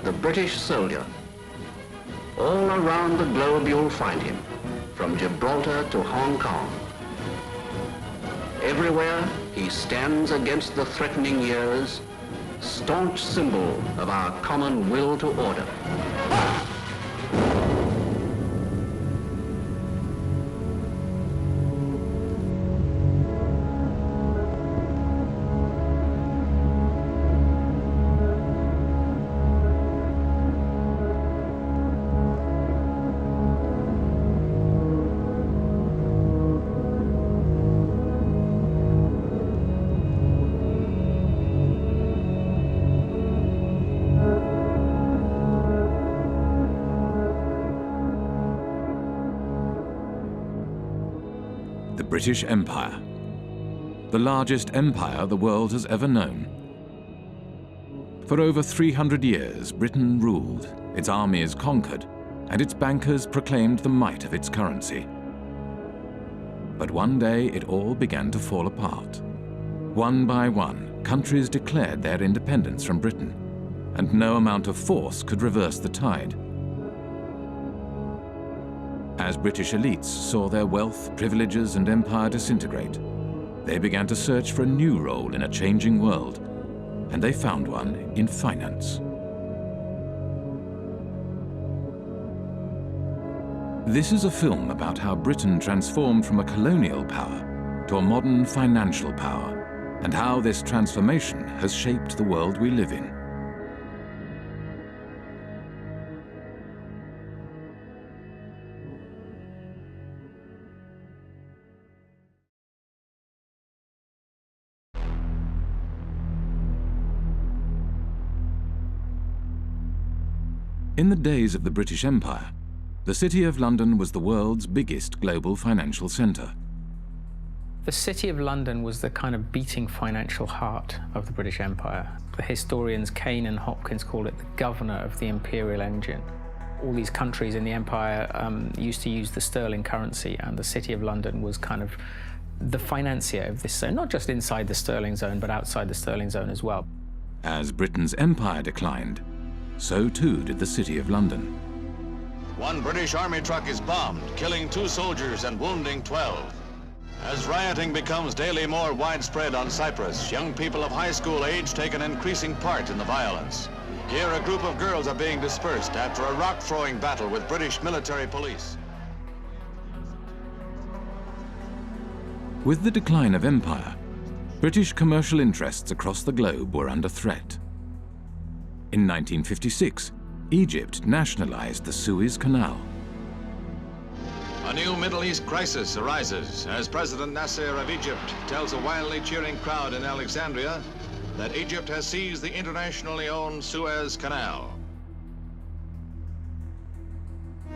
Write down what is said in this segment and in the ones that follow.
the British soldier. All around the globe you'll find him, from Gibraltar to Hong Kong. Everywhere he stands against the threatening years, staunch symbol of our common will to order. The British Empire, the largest empire the world has ever known. For over 300 years, Britain ruled, its armies conquered, and its bankers proclaimed the might of its currency. But one day it all began to fall apart. One by one, countries declared their independence from Britain, and no amount of force could reverse the tide. As British elites saw their wealth, privileges, and empire disintegrate, they began to search for a new role in a changing world, and they found one in finance. This is a film about how Britain transformed from a colonial power to a modern financial power, and how this transformation has shaped the world we live in. In the days of the British Empire, the City of London was the world's biggest global financial centre. The City of London was the kind of beating financial heart of the British Empire. The historians Kane and Hopkins call it the governor of the imperial engine. All these countries in the empire used to use the sterling currency, and the City of London was kind of the financier of this zone, not just inside the sterling zone, but outside the sterling zone as well. As Britain's empire declined, so too did the City of London. One British army truck is bombed, killing 2 soldiers and wounding 12. As rioting becomes daily more widespread on Cyprus, young people of high school age take an increasing part in the violence. Here, a group of girls are being dispersed after a rock-throwing battle with British military police. With the decline of empire, British commercial interests across the globe were under threat. In 1956, Egypt nationalized the Suez Canal. A new Middle East crisis arises as President Nasser of Egypt tells a wildly cheering crowd in Alexandria that Egypt has seized the internationally owned Suez Canal.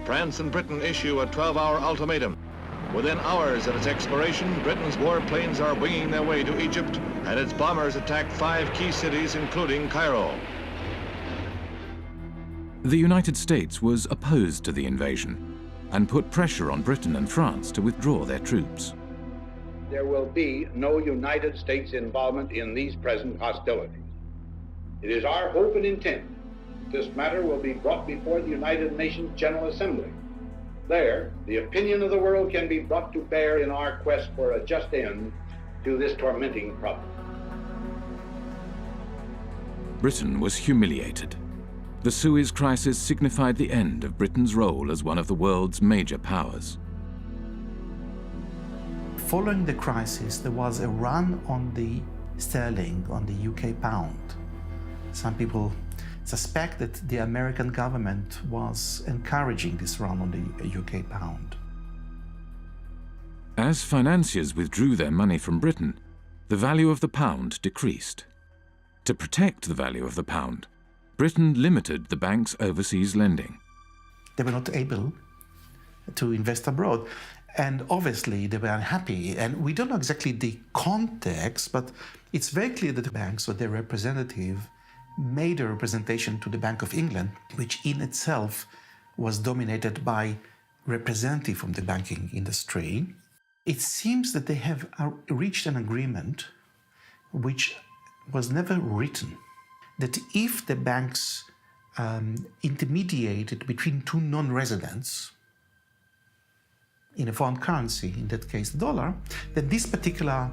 France and Britain issue a 12-hour ultimatum. Within hours of its expiration, Britain's warplanes are winging their way to Egypt, and its bombers attack 5 key cities, including Cairo. The United States was opposed to the invasion and put pressure on Britain and France to withdraw their troops. There will be no United States involvement in these present hostilities. It is our hope and intent that this matter will be brought before the United Nations General Assembly. There, the opinion of the world can be brought to bear in our quest for a just end to this tormenting problem. Britain was humiliated. The Suez Crisis signified the end of Britain's role as one of the world's major powers. Following the crisis, there was a run on the sterling, on the UK pound. Some people suspect that the American government was encouraging this run on the UK pound. As financiers withdrew their money from Britain, the value of the pound decreased. To protect the value of the pound, Britain limited the bank's overseas lending. They were not able to invest abroad, and obviously they were unhappy. And we don't know exactly the context, but it's very clear that the banks or their representative made a representation to the Bank of England, which in itself was dominated by representatives from the banking industry. It seems that they have reached an agreement which was never written, that if the banks intermediated between two non-residents in a foreign currency, in that case the dollar, then this particular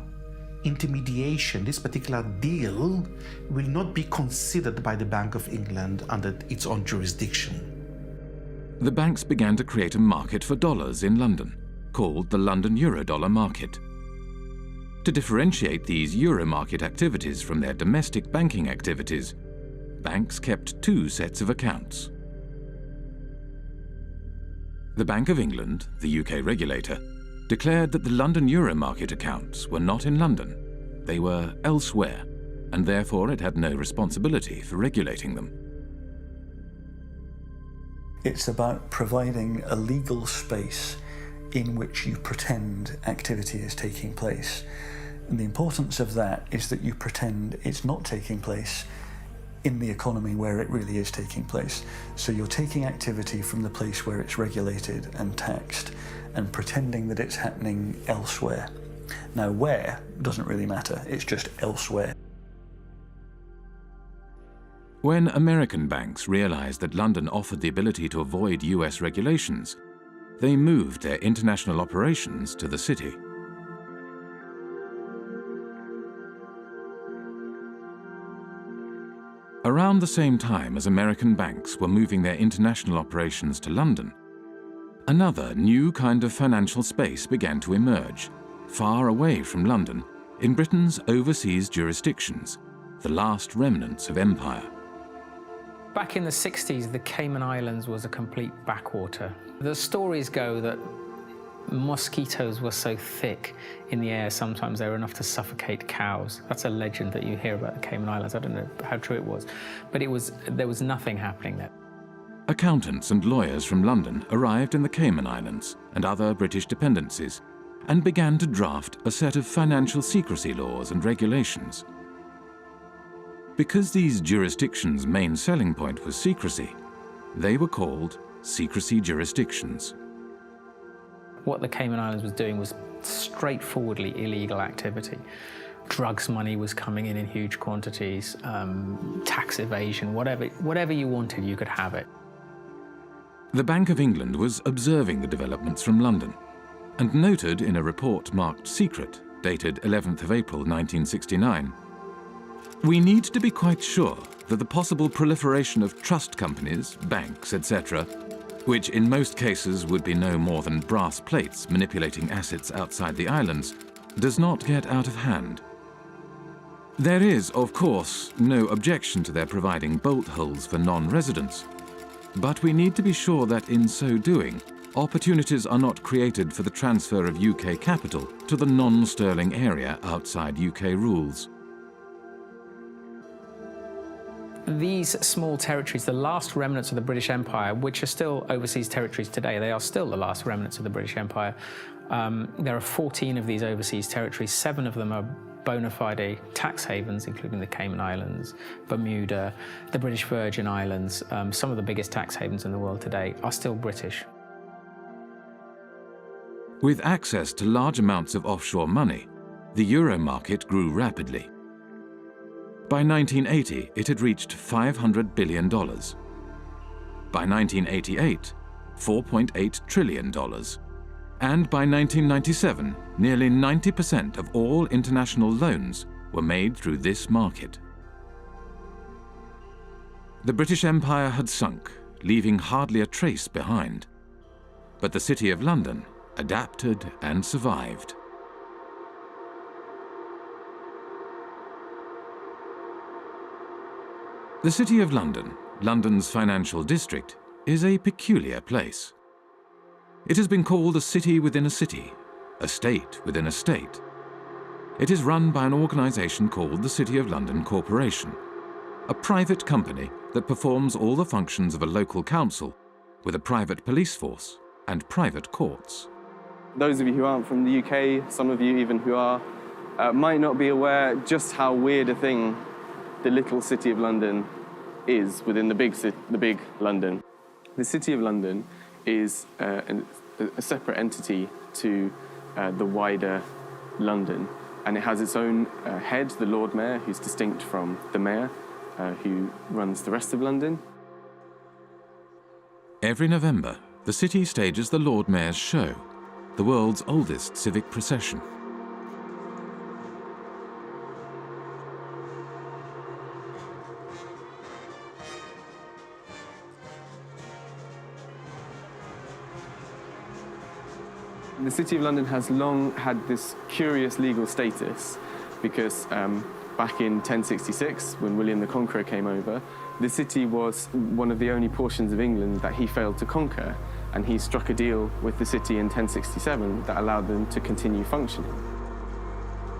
intermediation, this particular deal will not be considered by the Bank of England under its own jurisdiction. The banks began to create a market for dollars in London, called the London Eurodollar market. To differentiate these euro market activities from their domestic banking activities, banks kept two sets of accounts. The Bank of England, the UK regulator, declared that the London euro market accounts were not in London. They were elsewhere, and therefore it had no responsibility for regulating them. It's about providing a legal space in which you pretend activity is taking place. And the importance of that is that you pretend it's not taking place in the economy where it really is taking place. So you're taking activity from the place where it's regulated and taxed and pretending that it's happening elsewhere. Now, where doesn't really matter, it's just elsewhere. When American banks realized that London offered the ability to avoid US regulations, they moved their international operations to the city. Around the same time as American banks were moving their international operations to London, another new kind of financial space began to emerge, far away from London, in Britain's overseas jurisdictions, the last remnants of empire. Back in the 60s, the Cayman Islands was a complete backwater. The stories go that mosquitoes were so thick in the air, sometimes they were enough to suffocate cows. That's a legend that you hear about the Cayman Islands. I don't know how true it was, but there was nothing happening there. Accountants and lawyers from London arrived in the Cayman Islands and other British dependencies and began to draft a set of financial secrecy laws and regulations. Because these jurisdictions' main selling point was secrecy, they were called secrecy jurisdictions. What the Cayman Islands was doing was straightforwardly illegal activity. Drugs money was coming in huge quantities, tax evasion, whatever you wanted, you could have it. The Bank of England was observing the developments from London and noted in a report marked secret, dated 11th of April 1969, "We need to be quite sure that the possible proliferation of trust companies, banks, etc., which in most cases would be no more than brass plates manipulating assets outside the islands, does not get out of hand. There is, of course, no objection to their providing bolt holes for non-residents, but we need to be sure that in so doing, opportunities are not created for the transfer of UK capital to the non-sterling area outside UK rules." These small territories, the last remnants of the British Empire, which are still overseas territories today, they are still the last remnants of the British Empire. There are 14 of these overseas territories. 7 of them are bona fide tax havens, including the Cayman Islands, Bermuda, the British Virgin Islands. Some of the biggest tax havens in the world today are still British. With access to large amounts of offshore money, the euro market grew rapidly. By 1980, it had reached $500 billion. By 1988, $4.8 trillion. And by 1997, nearly 90% of all international loans were made through this market. The British Empire had sunk, leaving hardly a trace behind. But the City of London adapted and survived. The City of London, London's financial district, is a peculiar place. It has been called a city within a city, a state within a state. It is run by an organisation called the City of London Corporation, a private company that performs all the functions of a local council with a private police force and private courts. Those of you who aren't from the UK, some of you even who are, might not be aware just how weird a thing the little City of London is within the big London. The City of London is a separate entity to the wider London, and it has its own head, the Lord Mayor, who's distinct from the Mayor, who runs the rest of London. Every November, the city stages the Lord Mayor's Show, the world's oldest civic procession. The City of London has long had this curious legal status because back in 1066, when William the Conqueror came over, the city was one of the only portions of England that he failed to conquer, and he struck a deal with the city in 1067 that allowed them to continue functioning.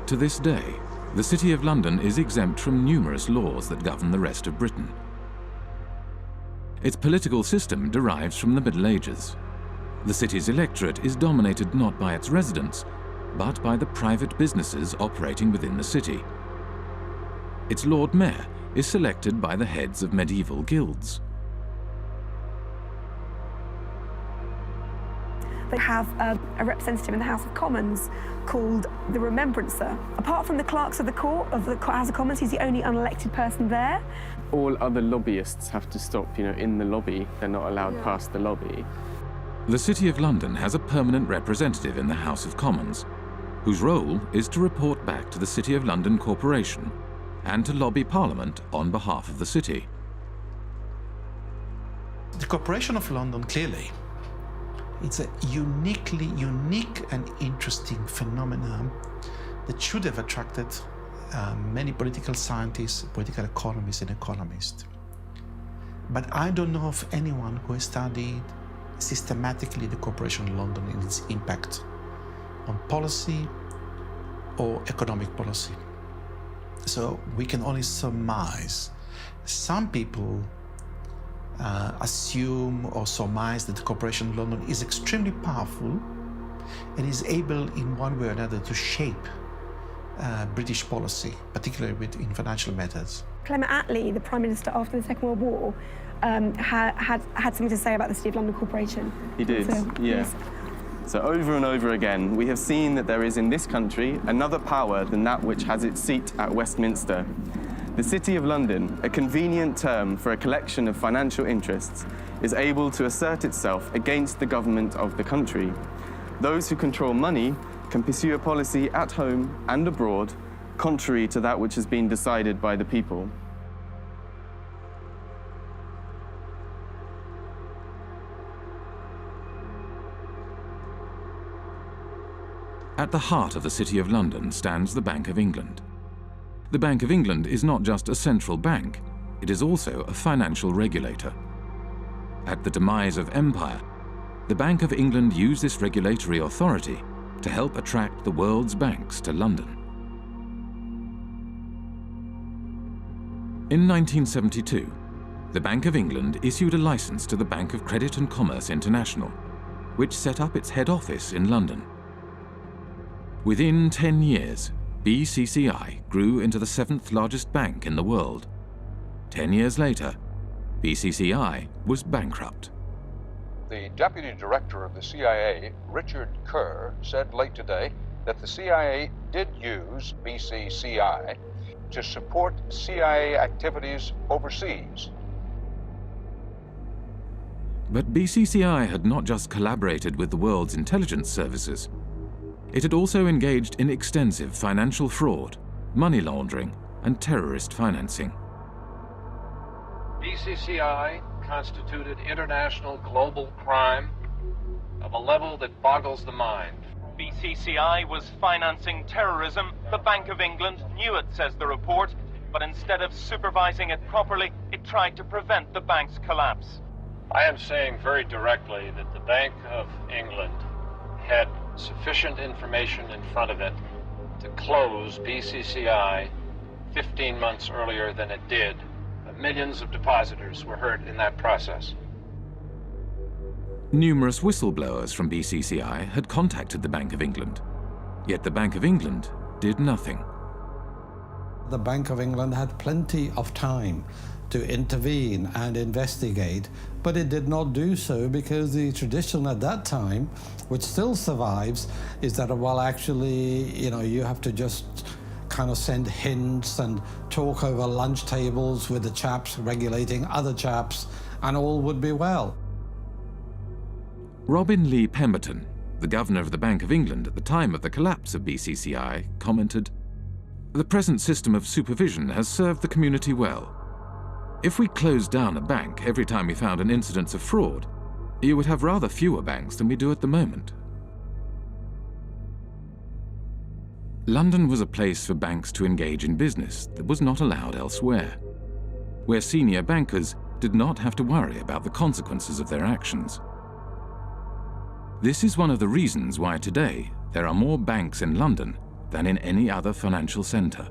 To this day, the City of London is exempt from numerous laws that govern the rest of Britain. Its political system derives from the Middle Ages. The city's electorate is dominated not by its residents, but by the private businesses operating within the city. Its Lord Mayor is selected by the heads of medieval guilds. They have a representative in the House of Commons called the Remembrancer. Apart from the clerks of the court of the House of Commons, he's the only unelected person there. All other lobbyists have to stop, in the lobby. They're not allowed past the lobby. The City of London has a permanent representative in the House of Commons, whose role is to report back to the City of London Corporation and to lobby Parliament on behalf of the city. The Corporation of London, clearly, it's a unique and interesting phenomenon that should have attracted many political scientists, political economists. But I don't know of anyone who has studied systematically the Corporation of London and its impact on policy or economic policy. So we can only surmise. Some people assume or surmise that the Corporation of London is extremely powerful and is able in one way or another to shape British policy, particularly in financial matters. Clement Attlee, the Prime Minister after the Second World War, had something to say about the City of London Corporation. He did, yes. So over and over again, we have seen that there is in this country another power than that which has its seat at Westminster. The City of London, a convenient term for a collection of financial interests, is able to assert itself against the government of the country. Those who control money can pursue a policy at home and abroad, contrary to that which has been decided by the people. At the heart of the City of London stands the Bank of England. The Bank of England is not just a central bank, it is also a financial regulator. At the demise of empire, the Bank of England used this regulatory authority to help attract the world's banks to London. In 1972, the Bank of England issued a license to the Bank of Credit and Commerce International, which set up its head office in London. Within 10 years, BCCI grew into the 7th largest bank in the world. 10 years later, BCCI was bankrupt. The deputy director of the CIA, Richard Kerr, said late today that the CIA did use BCCI to support CIA activities overseas. But BCCI had not just collaborated with the world's intelligence services. It had also engaged in extensive financial fraud, money laundering, and terrorist financing. BCCI constituted international global crime of a level that boggles the mind. BCCI was financing terrorism. The Bank of England knew it, says the report, but instead of supervising it properly, it tried to prevent the bank's collapse. I am saying very directly that the Bank of England had sufficient information in front of it to close BCCI 15 months earlier than it did. Millions of depositors were hurt in that process. Numerous whistleblowers from BCCI had contacted the Bank of England, yet the Bank of England did nothing. The Bank of England had plenty of time to intervene and investigate, but it did not do so because the tradition at that time, which still survives, is that, well, actually, you have to just kind of send hints and talk over lunch tables with the chaps regulating other chaps, and all would be well. Robin Lee Pemberton, the governor of the Bank of England at the time of the collapse of BCCI, commented, "The present system of supervision has served the community well. If we closed down a bank every time we found an incidence of fraud, you would have rather fewer banks than we do at the moment." London was a place for banks to engage in business that was not allowed elsewhere, where senior bankers did not have to worry about the consequences of their actions. This is one of the reasons why today there are more banks in London than in any other financial centre.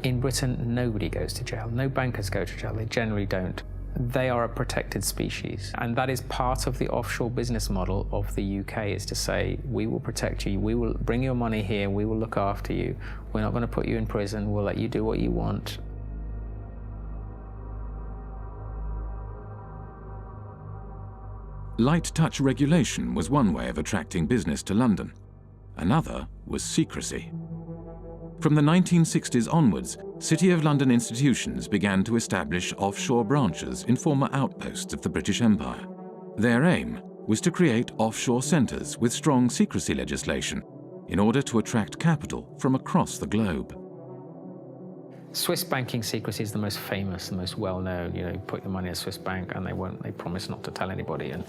In Britain, nobody goes to jail. No bankers go to jail. They generally don't. They are a protected species. And that is part of the offshore business model of the UK, is to say, we will protect you, we will bring your money here, we will look after you. We're not going to put you in prison, we'll let you do what you want. Light touch regulation was one way of attracting business to London. Another was secrecy. From the 1960s onwards, City of London institutions began to establish offshore branches in former outposts of the British Empire. Their aim was to create offshore centres with strong secrecy legislation in order to attract capital from across the globe. Swiss banking secrecy is the most famous, the most well-known. You know, you put your money in a Swiss bank and they promise not to tell anybody, and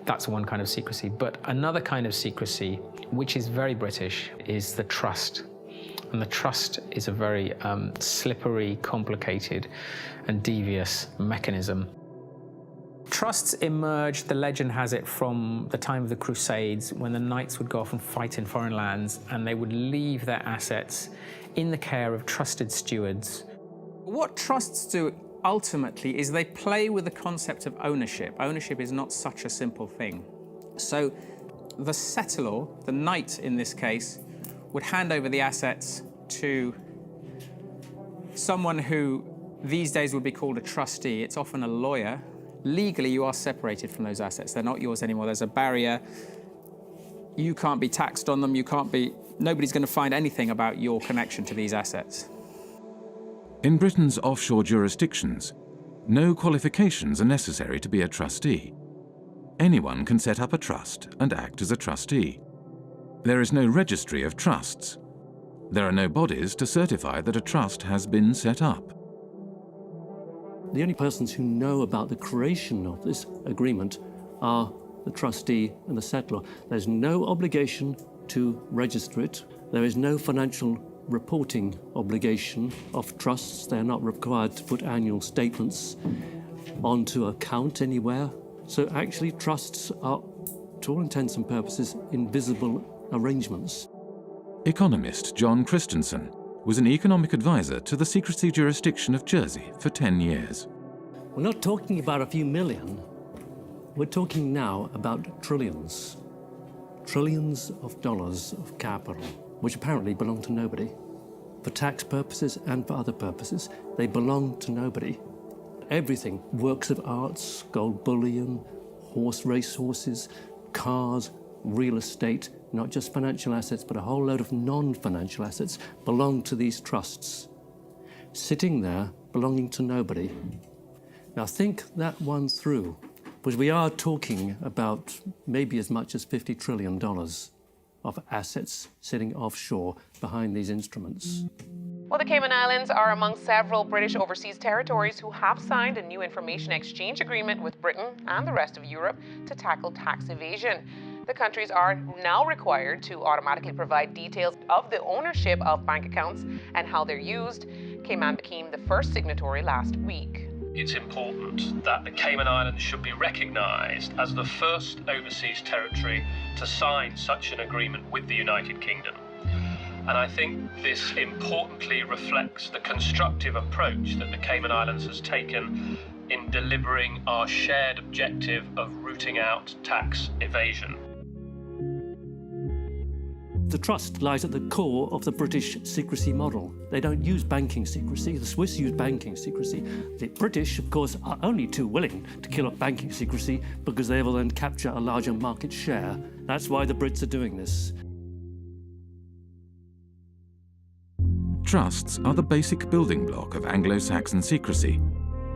that's one kind of secrecy. But another kind of secrecy, which is very British, is the trust. And the trust is a very slippery, complicated, and devious mechanism. Trusts emerged, the legend has it, from the time of the Crusades, when the knights would go off and fight in foreign lands, and they would leave their assets in the care of trusted stewards. What trusts do ultimately is they play with the concept of ownership. Ownership is not such a simple thing. So the settlor, the knight in this case, would hand over the assets to someone who these days would be called a trustee. It's often a lawyer. Legally, you are separated from those assets. They're not yours anymore. There's a barrier. You can't be taxed on them. Nobody's going to find anything about your connection to these assets. In Britain's offshore jurisdictions, no qualifications are necessary to be a trustee. Anyone can set up a trust and act as a trustee. There is no registry of trusts. There are no bodies to certify that a trust has been set up. The only persons who know about the creation of this agreement are the trustee and the settlor. There's no obligation to register it. There is no financial reporting obligation of trusts. They're not required to put annual statements onto account anywhere. So actually trusts are, to all intents and purposes, invisible arrangements. Economist John Christensen was an economic advisor to the secrecy jurisdiction of Jersey for 10 years. We're not talking about a few million. We're talking now about trillions. Trillions of dollars of capital, which apparently belong to nobody. For tax purposes and for other purposes, they belong to nobody. Everything, works of arts, gold bullion, racehorses, cars, real estate, not just financial assets, but a whole load of non-financial assets belong to these trusts, sitting there belonging to nobody. Now think that one through, because we are talking about maybe as much as $50 trillion of assets sitting offshore behind these instruments. Well, the Cayman Islands are among several British overseas territories who have signed a new information exchange agreement with Britain and the rest of Europe to tackle tax evasion. The countries are now required to automatically provide details of the ownership of bank accounts and how they're used. Cayman became the first signatory last week. It's important that the Cayman Islands should be recognised as the first overseas territory to sign such an agreement with the United Kingdom. And I think this importantly reflects the constructive approach that the Cayman Islands has taken in delivering our shared objective of rooting out tax evasion. The trust lies at the core of the British secrecy model. They don't use banking secrecy. The Swiss use banking secrecy. The British, of course, are only too willing to kill off banking secrecy because they will then capture a larger market share. That's why the Brits are doing this. Trusts are the basic building block of Anglo-Saxon secrecy,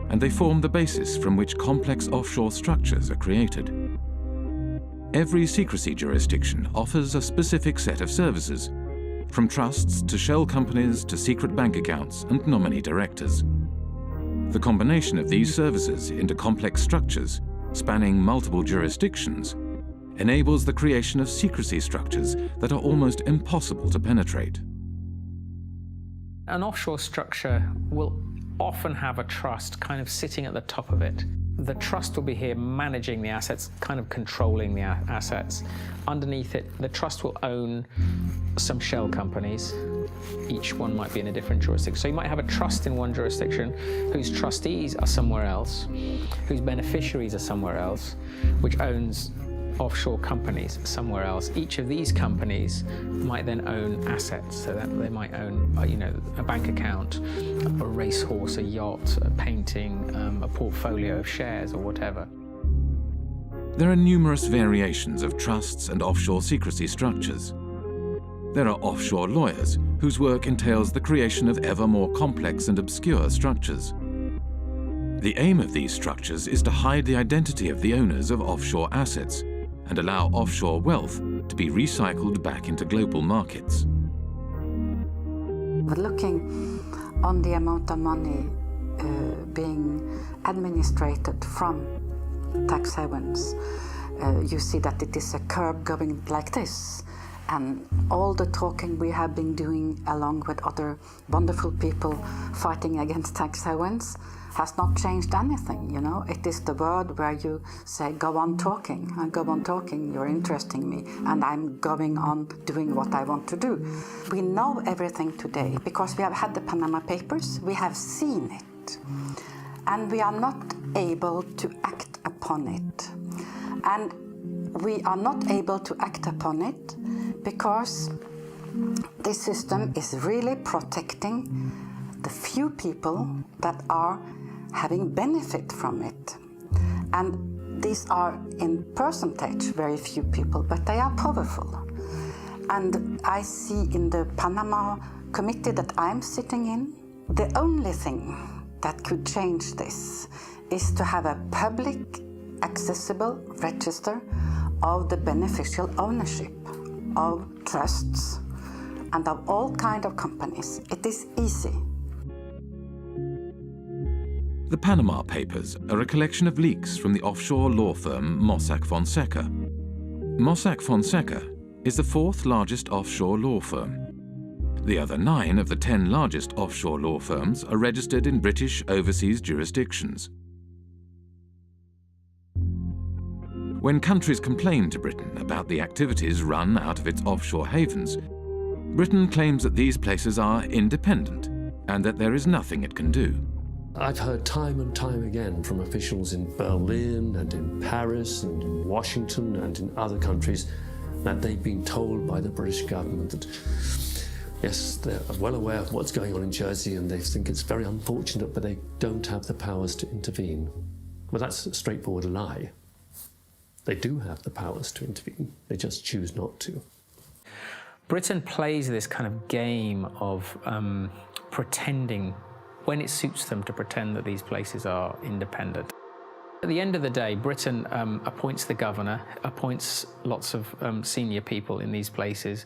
and they form the basis from which complex offshore structures are created. Every secrecy jurisdiction offers a specific set of services, from trusts to shell companies to secret bank accounts and nominee directors. The combination of these services into complex structures, spanning multiple jurisdictions, enables the creation of secrecy structures that are almost impossible to penetrate. An offshore structure will often have a trust kind of sitting at the top of it. The trust will be here managing the assets, kind of controlling the assets. Underneath it, the trust will own some shell companies. Each one might be in a different jurisdiction. So you might have a trust in one jurisdiction whose trustees are somewhere else, whose beneficiaries are somewhere else, which owns offshore companies somewhere else. Each of these companies might then own assets, so that they might own, a bank account, a racehorse, a yacht, a painting, a portfolio of shares or whatever. There are numerous variations of trusts and offshore secrecy structures. There are offshore lawyers whose work entails the creation of ever more complex and obscure structures. The aim of these structures is to hide the identity of the owners of offshore assets and allow offshore wealth to be recycled back into global markets. But looking on the amount of money being administrated from tax havens, you see that it is a curve going like this. And all the talking we have been doing along with other wonderful people fighting against tax havens has not changed anything, It is the word where you say, go on talking, you're interesting me, and I'm going on doing what I want to do. We know everything today because we have had the Panama Papers, we have seen it, and we are not able to act upon it. And we are not able to act upon it because this system is really protecting the few people that are having benefit from it. And these are in percentage very few people, but they are powerful. And I see in the Panama committee that I'm sitting in, the only thing that could change this is to have a public accessible register of the beneficial ownership of trusts and of all kinds of companies. It is easy. The Panama Papers are a collection of leaks from the offshore law firm Mossack Fonseca. Mossack Fonseca is the fourth largest offshore law firm. The other 9 of the 10 largest offshore law firms are registered in British overseas jurisdictions. When countries complain to Britain about the activities run out of its offshore havens, Britain claims that these places are independent and that there is nothing it can do. I've heard time and time again from officials in Berlin and in Paris and in Washington and in other countries that they've been told by the British government that, yes, they're well aware of what's going on in Jersey and they think it's very unfortunate, but they don't have the powers to intervene. Well, that's a straightforward lie. They do have the powers to intervene. They just choose not to. Britain plays this kind of game of pretending, when it suits them, to pretend that these places are independent. At the end of the day, Britain appoints the governor, appoints lots of senior people in these places.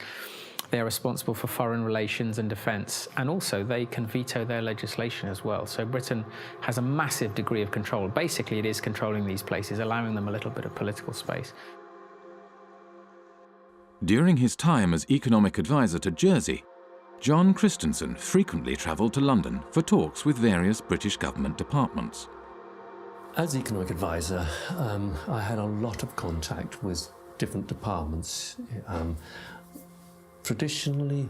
They're responsible for foreign relations and defence, and also they can veto their legislation as well. So Britain has a massive degree of control. Basically, it is controlling these places, allowing them a little bit of political space. During his time as economic advisor to Jersey, John Christensen frequently travelled to London for talks with various British government departments. As economic advisor, I had a lot of contact with different departments. Traditionally,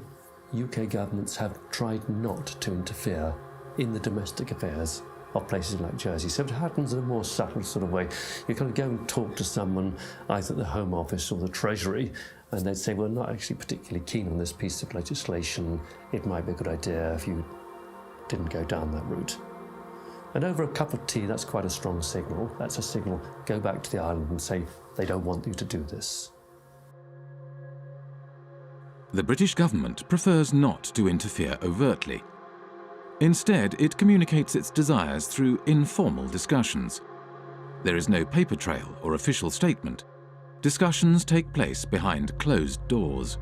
UK governments have tried not to interfere in the domestic affairs of places like Jersey. So it happens in a more subtle sort of way. You kind of go and talk to someone, either at the Home Office or the Treasury, and they'd say, well, we're not actually particularly keen on this piece of legislation. It might be a good idea if you didn't go down that route. And over a cup of tea, that's quite a strong signal. That's a signal, go back to the island and say, they don't want you to do this. The British government prefers not to interfere overtly. Instead, it communicates its desires through informal discussions. There is no paper trail or official statement. discussions take place behind closed doors.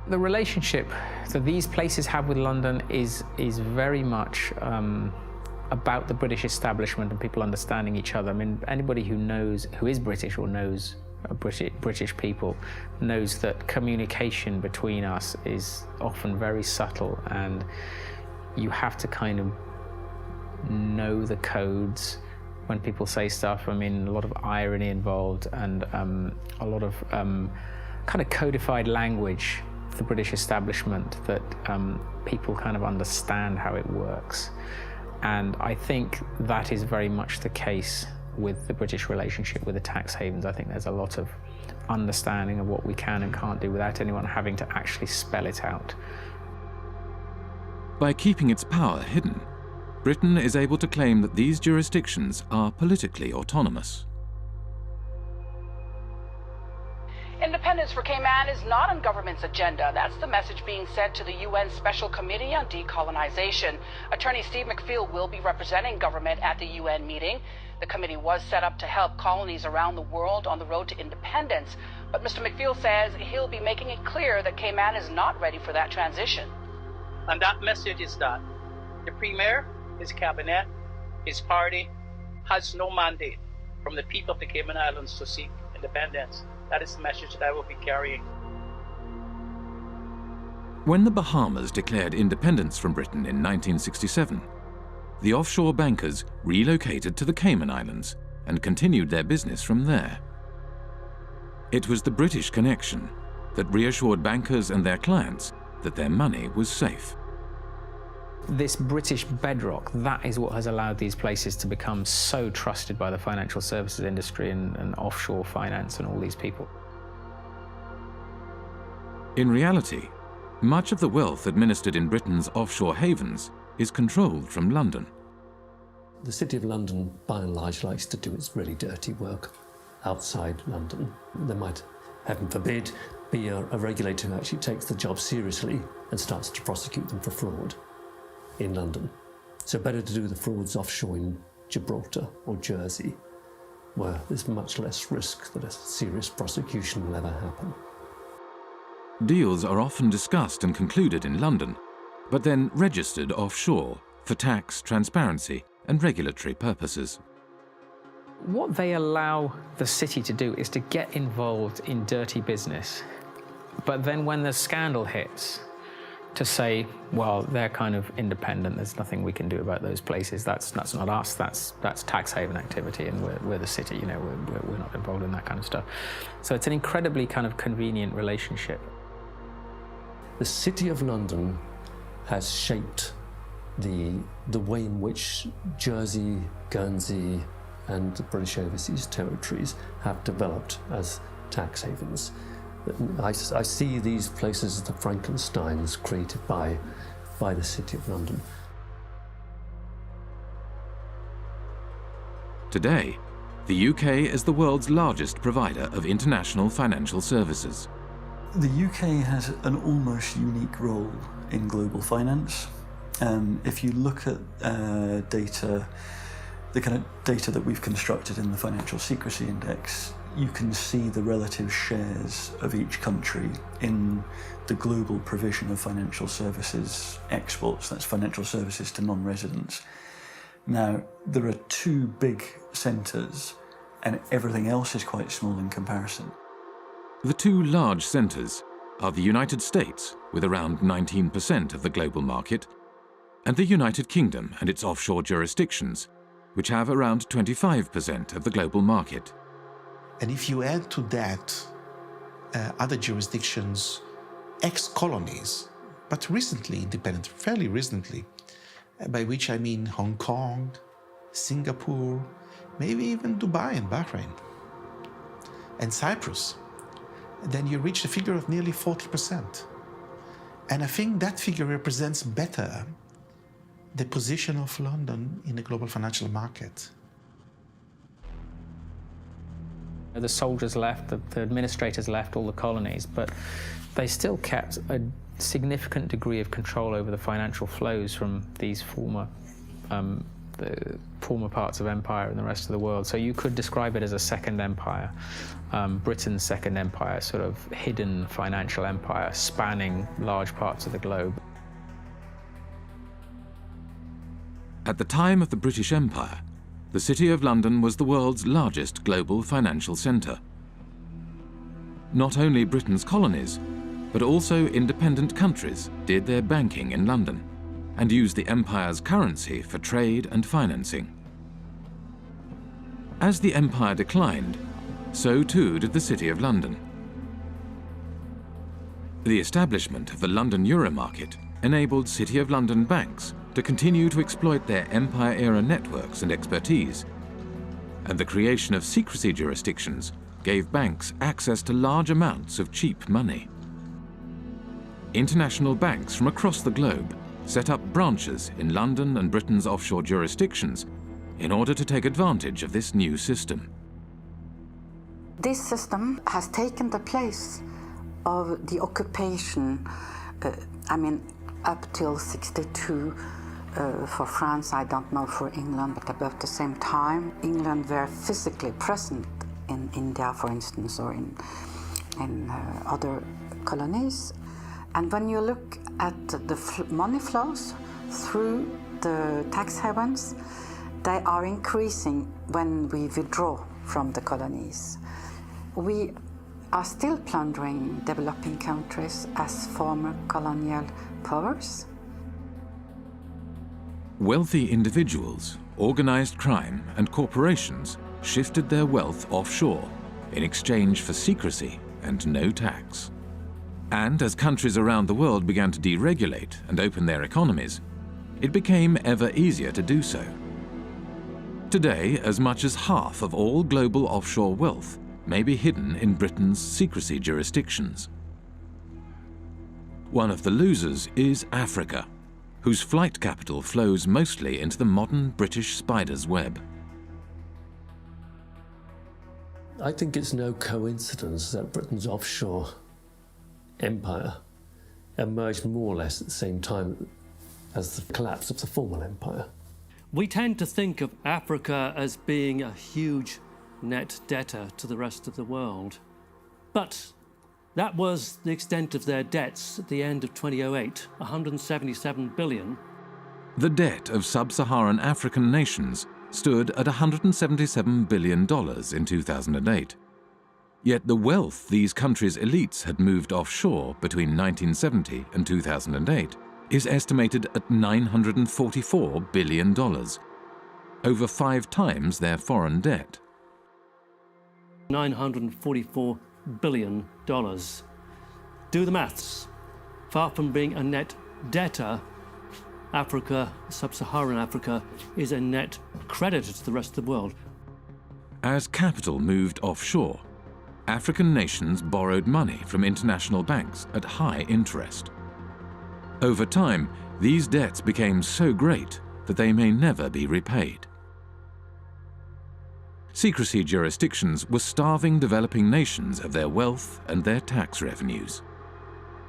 The relationship that these places have with London is very much about the British establishment and people understanding each other. I mean, anybody who is British or knows British people knows that communication between us is often very subtle, and you have to kind of know the codes when people say stuff. I mean, a lot of irony involved and a lot of kind of codified language, the British establishment, that people kind of understand how it works. And I think that is very much the case with the British relationship with the tax havens. I think there's a lot of understanding of what we can and can't do without anyone having to actually spell it out. By keeping its power hidden, Britain is able to claim that these jurisdictions are politically autonomous. Independence for Cayman is not on government's agenda. That's the message being sent to the UN Special Committee on Decolonization. Attorney Steve McPhail will be representing government at the UN meeting. The committee was set up to help colonies around the world on the road to independence. But Mr. McPhail says he'll be making it clear that Cayman is not ready for that transition. And that message is that the Premier, his cabinet, his party has no mandate from the people of the Cayman Islands to seek independence. That is the message that I will be carrying. When the Bahamas declared independence from Britain in 1967, the offshore bankers relocated to the Cayman Islands and continued their business from there. It was the British connection that reassured bankers and their clients that their money was safe. This British bedrock, that is what has allowed these places to become so trusted by the financial services industry and offshore finance and all these people. In reality, much of the wealth administered in Britain's offshore havens is controlled from London. The City of London, by and large, likes to do its really dirty work outside London. There might, heaven forbid, be a regulator who actually takes the job seriously and starts to prosecute them for fraud in London. So better to do the frauds offshore in Gibraltar or Jersey, where there's much less risk that a serious prosecution will ever happen. Deals are often discussed and concluded in London, but then registered offshore for tax, transparency, and regulatory purposes. What they allow the city to do is to get involved in dirty business, but then when the scandal hits, to say, well, they're kind of independent, there's nothing we can do about those places, that's not us, that's tax haven activity, and we're the city, you know, we're not involved in that kind of stuff. So it's an incredibly kind of convenient relationship. The City of London has shaped the way in which Jersey, Guernsey, and the British Overseas Territories have developed as tax havens. I see these places as the Frankensteins created by the City of London. Today, the UK is the world's largest provider of international financial services. The UK has an almost unique role in global finance. If you look at data, the kind of data that we've constructed in the Financial Secrecy Index, you can see the relative shares of each country in the global provision of financial services exports. That's financial services to non-residents. Now, there are two big centres, and everything else is quite small in comparison. The two large centres are the United States, with around 19% of the global market, and the United Kingdom and its offshore jurisdictions, which have around 25% of the global market. And if you add to that other jurisdictions, ex-colonies, but recently independent, fairly recently, by which I mean Hong Kong, Singapore, maybe even Dubai and Bahrain, and Cyprus, then you reach a figure of nearly 40%. And I think that figure represents better the position of London in the global financial market. The soldiers left, the administrators left, all the colonies, but they still kept a significant degree of control over the financial flows from these former the former parts of empire in the rest of the world. So you could describe it as a second empire, Britain's second empire, sort of hidden financial empire spanning large parts of the globe. At the time of the British Empire, the City of London was the world's largest global financial centre. Not only Britain's colonies, but also independent countries did their banking in London and used the empire's currency for trade and financing. As the empire declined, so too did the City of London. The establishment of the London Euro market enabled City of London banks to continue to exploit their empire-era networks and expertise, and the creation of secrecy jurisdictions gave banks access to large amounts of cheap money. International banks from across the globe set up branches in London and Britain's offshore jurisdictions in order to take advantage of this new system. This system has taken the place of the occupation, up till 62. For France, I don't know for England, but about the same time, England were physically present in India, for instance, or in other colonies. And when you look at the money flows through the tax havens, they are increasing when we withdraw from the colonies. We are still plundering developing countries as former colonial powers. Wealthy individuals, organized crime, and corporations shifted their wealth offshore in exchange for secrecy and no tax. And as countries around the world began to deregulate and open their economies, it became ever easier to do so. Today, as much as half of all global offshore wealth may be hidden in Britain's secrecy jurisdictions. One of the losers is Africa, whose flight capital flows mostly into the modern British spider's web. I think it's no coincidence that Britain's offshore empire emerged more or less at the same time as the collapse of the former empire. We tend to think of Africa as being a huge net debtor to the rest of the world, but that was the extent of their debts at the end of 2008, 177 billion. The debt of sub-Saharan African nations stood at $177 billion in 2008. Yet the wealth these countries' elites had moved offshore between 1970 and 2008 is estimated at $944 billion, over 5 times their foreign debt. $944 billion. Do the maths. Far from being a net debtor, Africa, sub-Saharan Africa, is a net creditor to the rest of the world. As capital moved offshore, African nations borrowed money from international banks at high interest. Over time, these debts became so great that they may never be repaid. Secrecy jurisdictions were starving developing nations of their wealth and their tax revenues.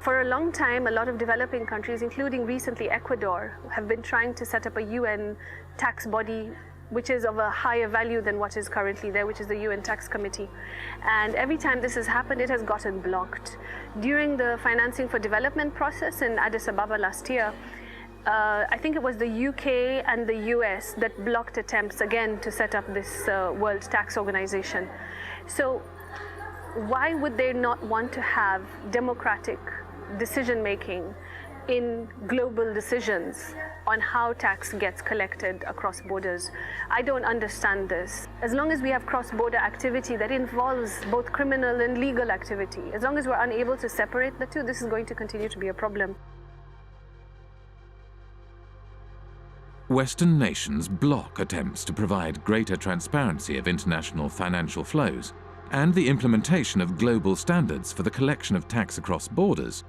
For a long time, a lot of developing countries, including recently Ecuador, have been trying to set up a UN tax body which is of a higher value than what is currently there, which is the UN Tax Committee. And every time this has happened, it has gotten blocked. During the financing for development process in Addis Ababa last year, I think it was the UK and the US that blocked attempts again to set up this World Tax Organization. So why would they not want to have democratic decision-making in global decisions on how tax gets collected across borders? I don't understand this. As long as we have cross-border activity that involves both criminal and legal activity, as long as we're unable to separate the two, this is going to continue to be a problem. Western nations block attempts to provide greater transparency of international financial flows and the implementation of global standards for the collection of tax across borders,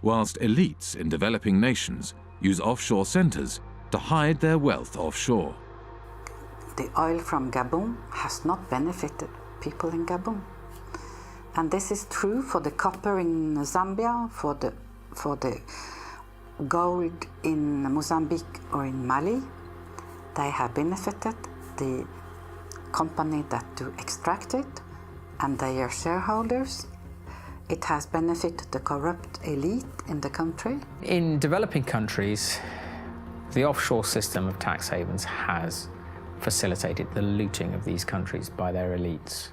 whilst elites in developing nations use offshore centres to hide their wealth offshore. The oil from Gabon has not benefited people in Gabon. And this is true for the copper in Zambia, for the gold in Mozambique or in Mali. they have benefited the company that do extract it and their shareholders. It has benefited the corrupt elite in the country. In developing countries, the offshore system of tax havens has facilitated the looting of these countries by their elites.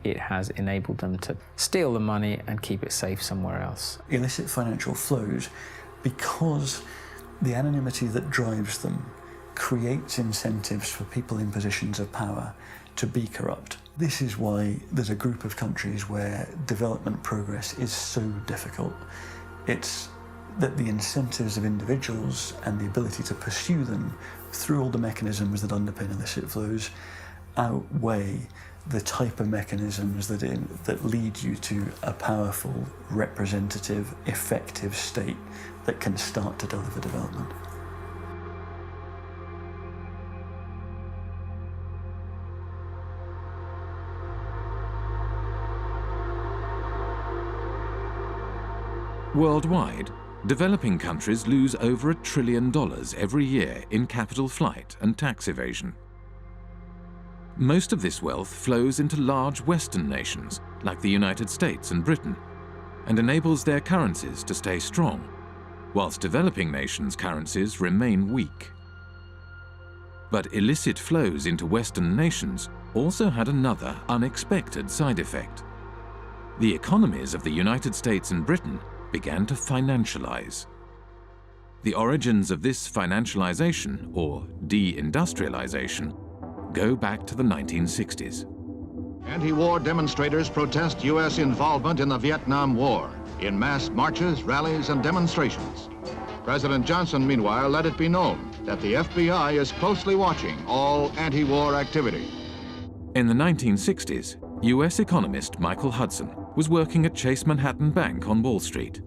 It has enabled them to steal the money and keep it safe somewhere else. Illicit financial flows, because the anonymity that drives them creates incentives for people in positions of power to be corrupt. This is why there's a group of countries where development progress is so difficult. It's that the incentives of individuals and the ability to pursue them through all the mechanisms that underpin illicit flows outweigh the type of mechanisms that lead you to a powerful, representative, effective state that can start to deliver development. Worldwide, developing countries lose over $1 trillion every year in capital flight and tax evasion. Most of this wealth flows into large Western nations like the United States and Britain and enables their currencies to stay strong, whilst developing nations' currencies remain weak. But illicit flows into Western nations also had another unexpected side effect. The economies of the United States and Britain began to financialize. The origins of this financialization, or de-industrialization, go back to the 1960s. Anti-war demonstrators protest U.S. involvement in the Vietnam War in mass marches, rallies, and demonstrations. President Johnson, meanwhile, let it be known that the FBI is closely watching all anti-war activity. In the 1960s, U.S. economist Michael Hudson was working at Chase Manhattan Bank on Wall Street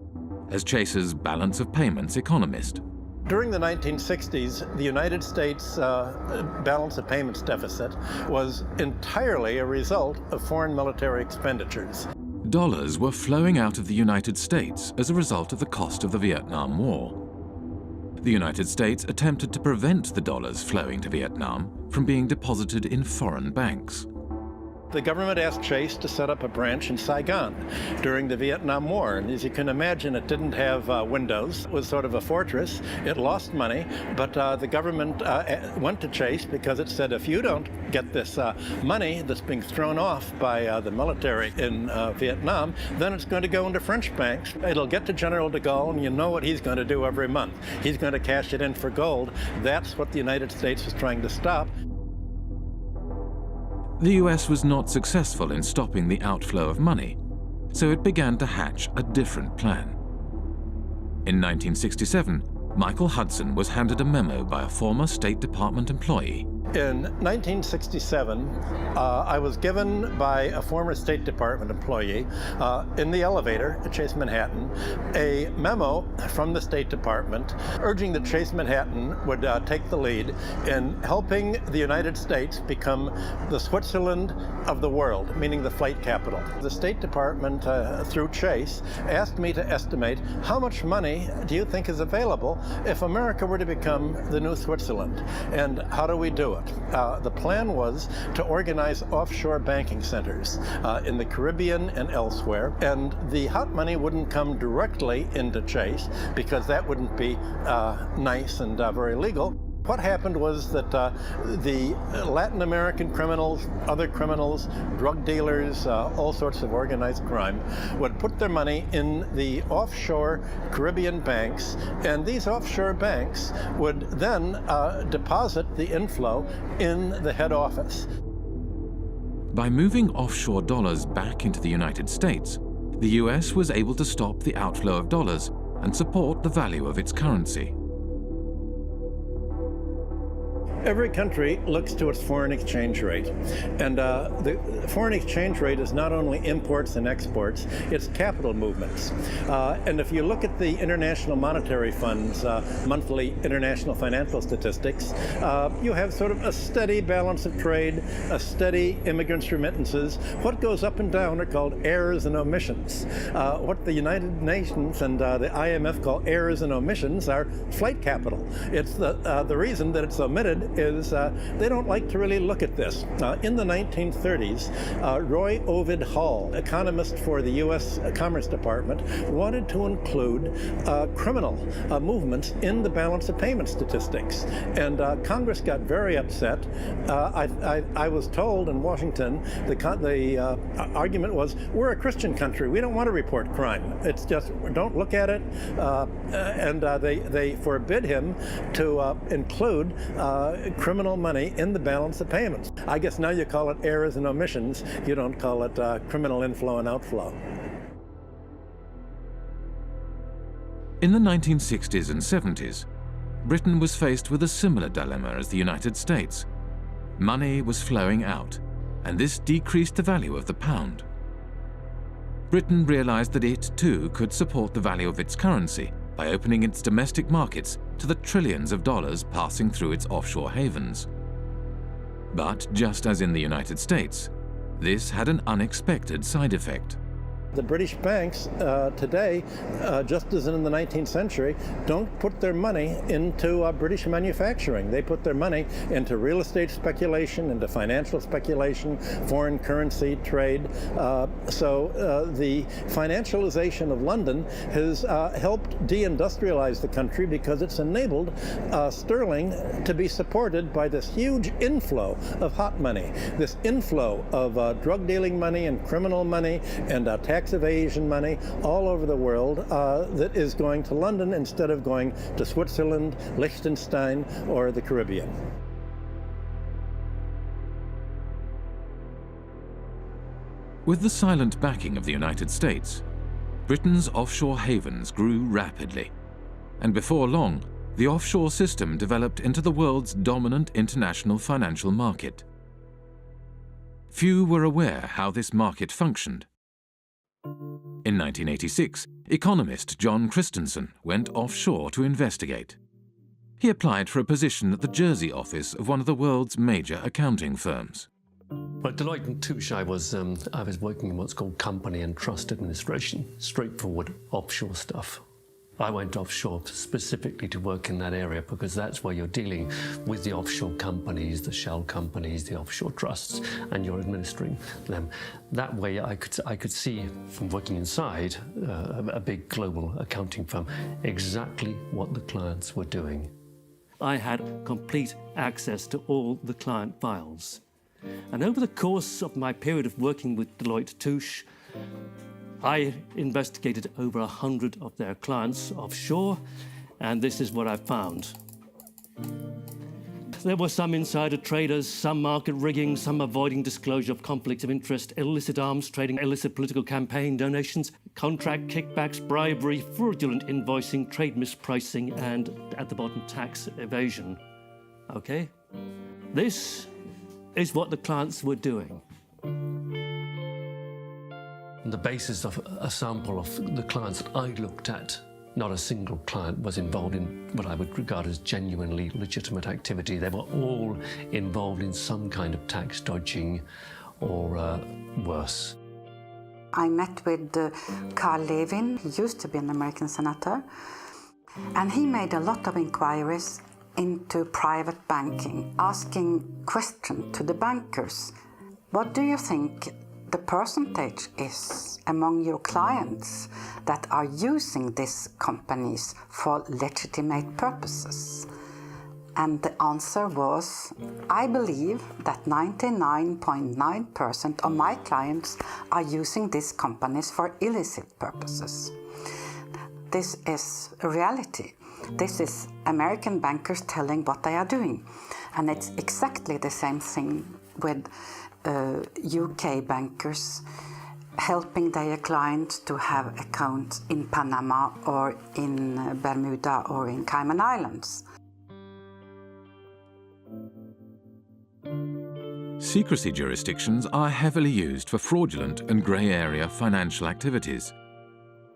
as Chase's balance of payments economist. During the 1960s, the United States balance of payments deficit was entirely a result of foreign military expenditures. Dollars were flowing out of the United States as a result of the cost of the Vietnam War. The United States attempted to prevent the dollars flowing to Vietnam from being deposited in foreign banks. The government asked Chase to set up a branch in Saigon during the Vietnam War. And as you can imagine, it didn't have windows. It was sort of a fortress. It lost money, but the government went to Chase because it said, if you don't get this money that's being thrown off by the military in Vietnam, then it's going to go into French banks. It'll get to General de Gaulle, and you know what he's going to do every month. He's going to cash it in for gold. That's what the United States was trying to stop. The US was not successful in stopping the outflow of money, so it began to hatch a different plan. In 1967, Michael Hudson was handed a memo by a former State Department employee. In 1967, I was given by a former State Department employee in the elevator at Chase Manhattan a memo from the State Department urging that Chase Manhattan would take the lead in helping the United States become the Switzerland of the world, meaning the flight capital. The State Department, through Chase, asked me to estimate how much money do you think is available if America were to become the new Switzerland, and how do we do it? The plan was to organize offshore banking centers in the Caribbean and elsewhere, and the hot money wouldn't come directly into Chase because that wouldn't be nice and very legal. What happened was that the Latin American criminals, other criminals, drug dealers, all sorts of organized crime, would put their money in the offshore Caribbean banks, and these offshore banks would then deposit the inflow in the head office. By moving offshore dollars back into the United States, the US was able to stop the outflow of dollars and support the value of its currency. Every country looks to its foreign exchange rate. And the foreign exchange rate is not only imports and exports, it's capital movements. And if you look at the International Monetary Fund's monthly international financial statistics, you have sort of a steady balance of trade, a steady immigrants' remittances. What goes up and down are called errors and omissions. What the United Nations and the IMF call errors and omissions are flight capital. It's the reason that it's omitted is they don't like to really look at this. In the 1930s, Roy Ovid Hall, economist for the U.S. Commerce Department, wanted to include criminal movements in the balance of payment statistics. And Congress got very upset. I was told in Washington the argument was, we're a Christian country. We don't want to report crime. It's just, don't look at it. And they forbid him to include criminal money in the balance of payments. I guess now you call it errors and omissions. You don't call it criminal inflow and outflow. In the 1960s and 70s, Britain was faced with a similar dilemma as the United States. Money was flowing out, and this decreased the value of the pound. Britain realized that it, too, could support the value of its currency by opening its domestic markets to the trillions of dollars passing through its offshore havens. But just as in the United States, this had an unexpected side effect. The British banks today, just as in the 19th century, don't put their money into British manufacturing. They put their money into real estate speculation, into financial speculation, foreign currency trade. So the financialization of London has helped deindustrialize the country because it's enabled sterling to be supported by this huge inflow of hot money, this inflow of drug dealing money and criminal money and tax evasion money all over the world that is going to London instead of going to Switzerland, Liechtenstein, or the Caribbean. With the silent backing of the United States, Britain's offshore havens grew rapidly, and before long, the offshore system developed into the world's dominant international financial market. Few were aware how this market functioned. In 1986, economist John Christensen went offshore to investigate. He applied for a position at the Jersey office of one of the world's major accounting firms. At Deloitte & Touche, I was working in what's called company and trust administration, straightforward offshore stuff. I went offshore specifically to work in that area because that's where you're dealing with the offshore companies, the shell companies, the offshore trusts, and you're administering them. That way I could see from working inside a big global accounting firm exactly what the clients were doing. I had complete access to all the client files. And over the course of my period of working with Deloitte & Touche, I investigated over 100 of their clients offshore, and this is what I found. There were some insider traders, some market rigging, some avoiding disclosure of conflicts of interest, illicit arms trading, illicit political campaign donations, contract kickbacks, bribery, fraudulent invoicing, trade mispricing, and, at the bottom, tax evasion. Okay? This is what the clients were doing. On the basis of a sample of the clients that I looked at, not a single client was involved in what I would regard as genuinely legitimate activity. They were all involved in some kind of tax dodging or worse. I met with Carl Levin. He used to be an American senator, and he made a lot of inquiries into private banking, asking questions to the bankers. What do you think the percentage is among your clients that are using these companies for legitimate purposes? And the answer was, I believe that 99.9% of my clients are using these companies for illicit purposes. This is a reality. This is American bankers telling what they are doing. And it's exactly the same thing with UK bankers helping their clients to have accounts in Panama or in Bermuda or in Cayman Islands. Secrecy jurisdictions are heavily used for fraudulent and grey area financial activities,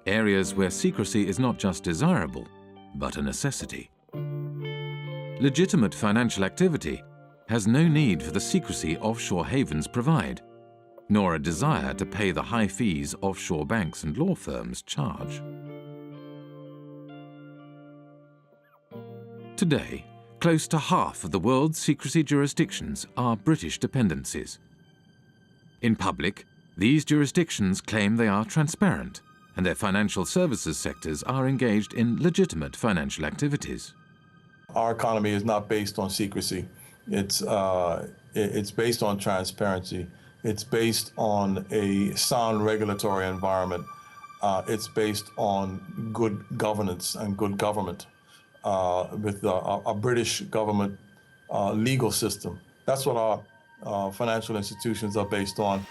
areas where secrecy is not just desirable, but a necessity. Legitimate financial activity has no need for the secrecy offshore havens provide, nor a desire to pay the high fees offshore banks and law firms charge. Today, close to half of the world's secrecy jurisdictions are British dependencies. In public, these jurisdictions claim they are transparent and their financial services sectors are engaged in legitimate financial activities. Our economy is not based on secrecy. It's based on transparency. It's based on a sound regulatory environment. It's based on good governance and good government with a British government legal system. That's what our financial institutions are based on.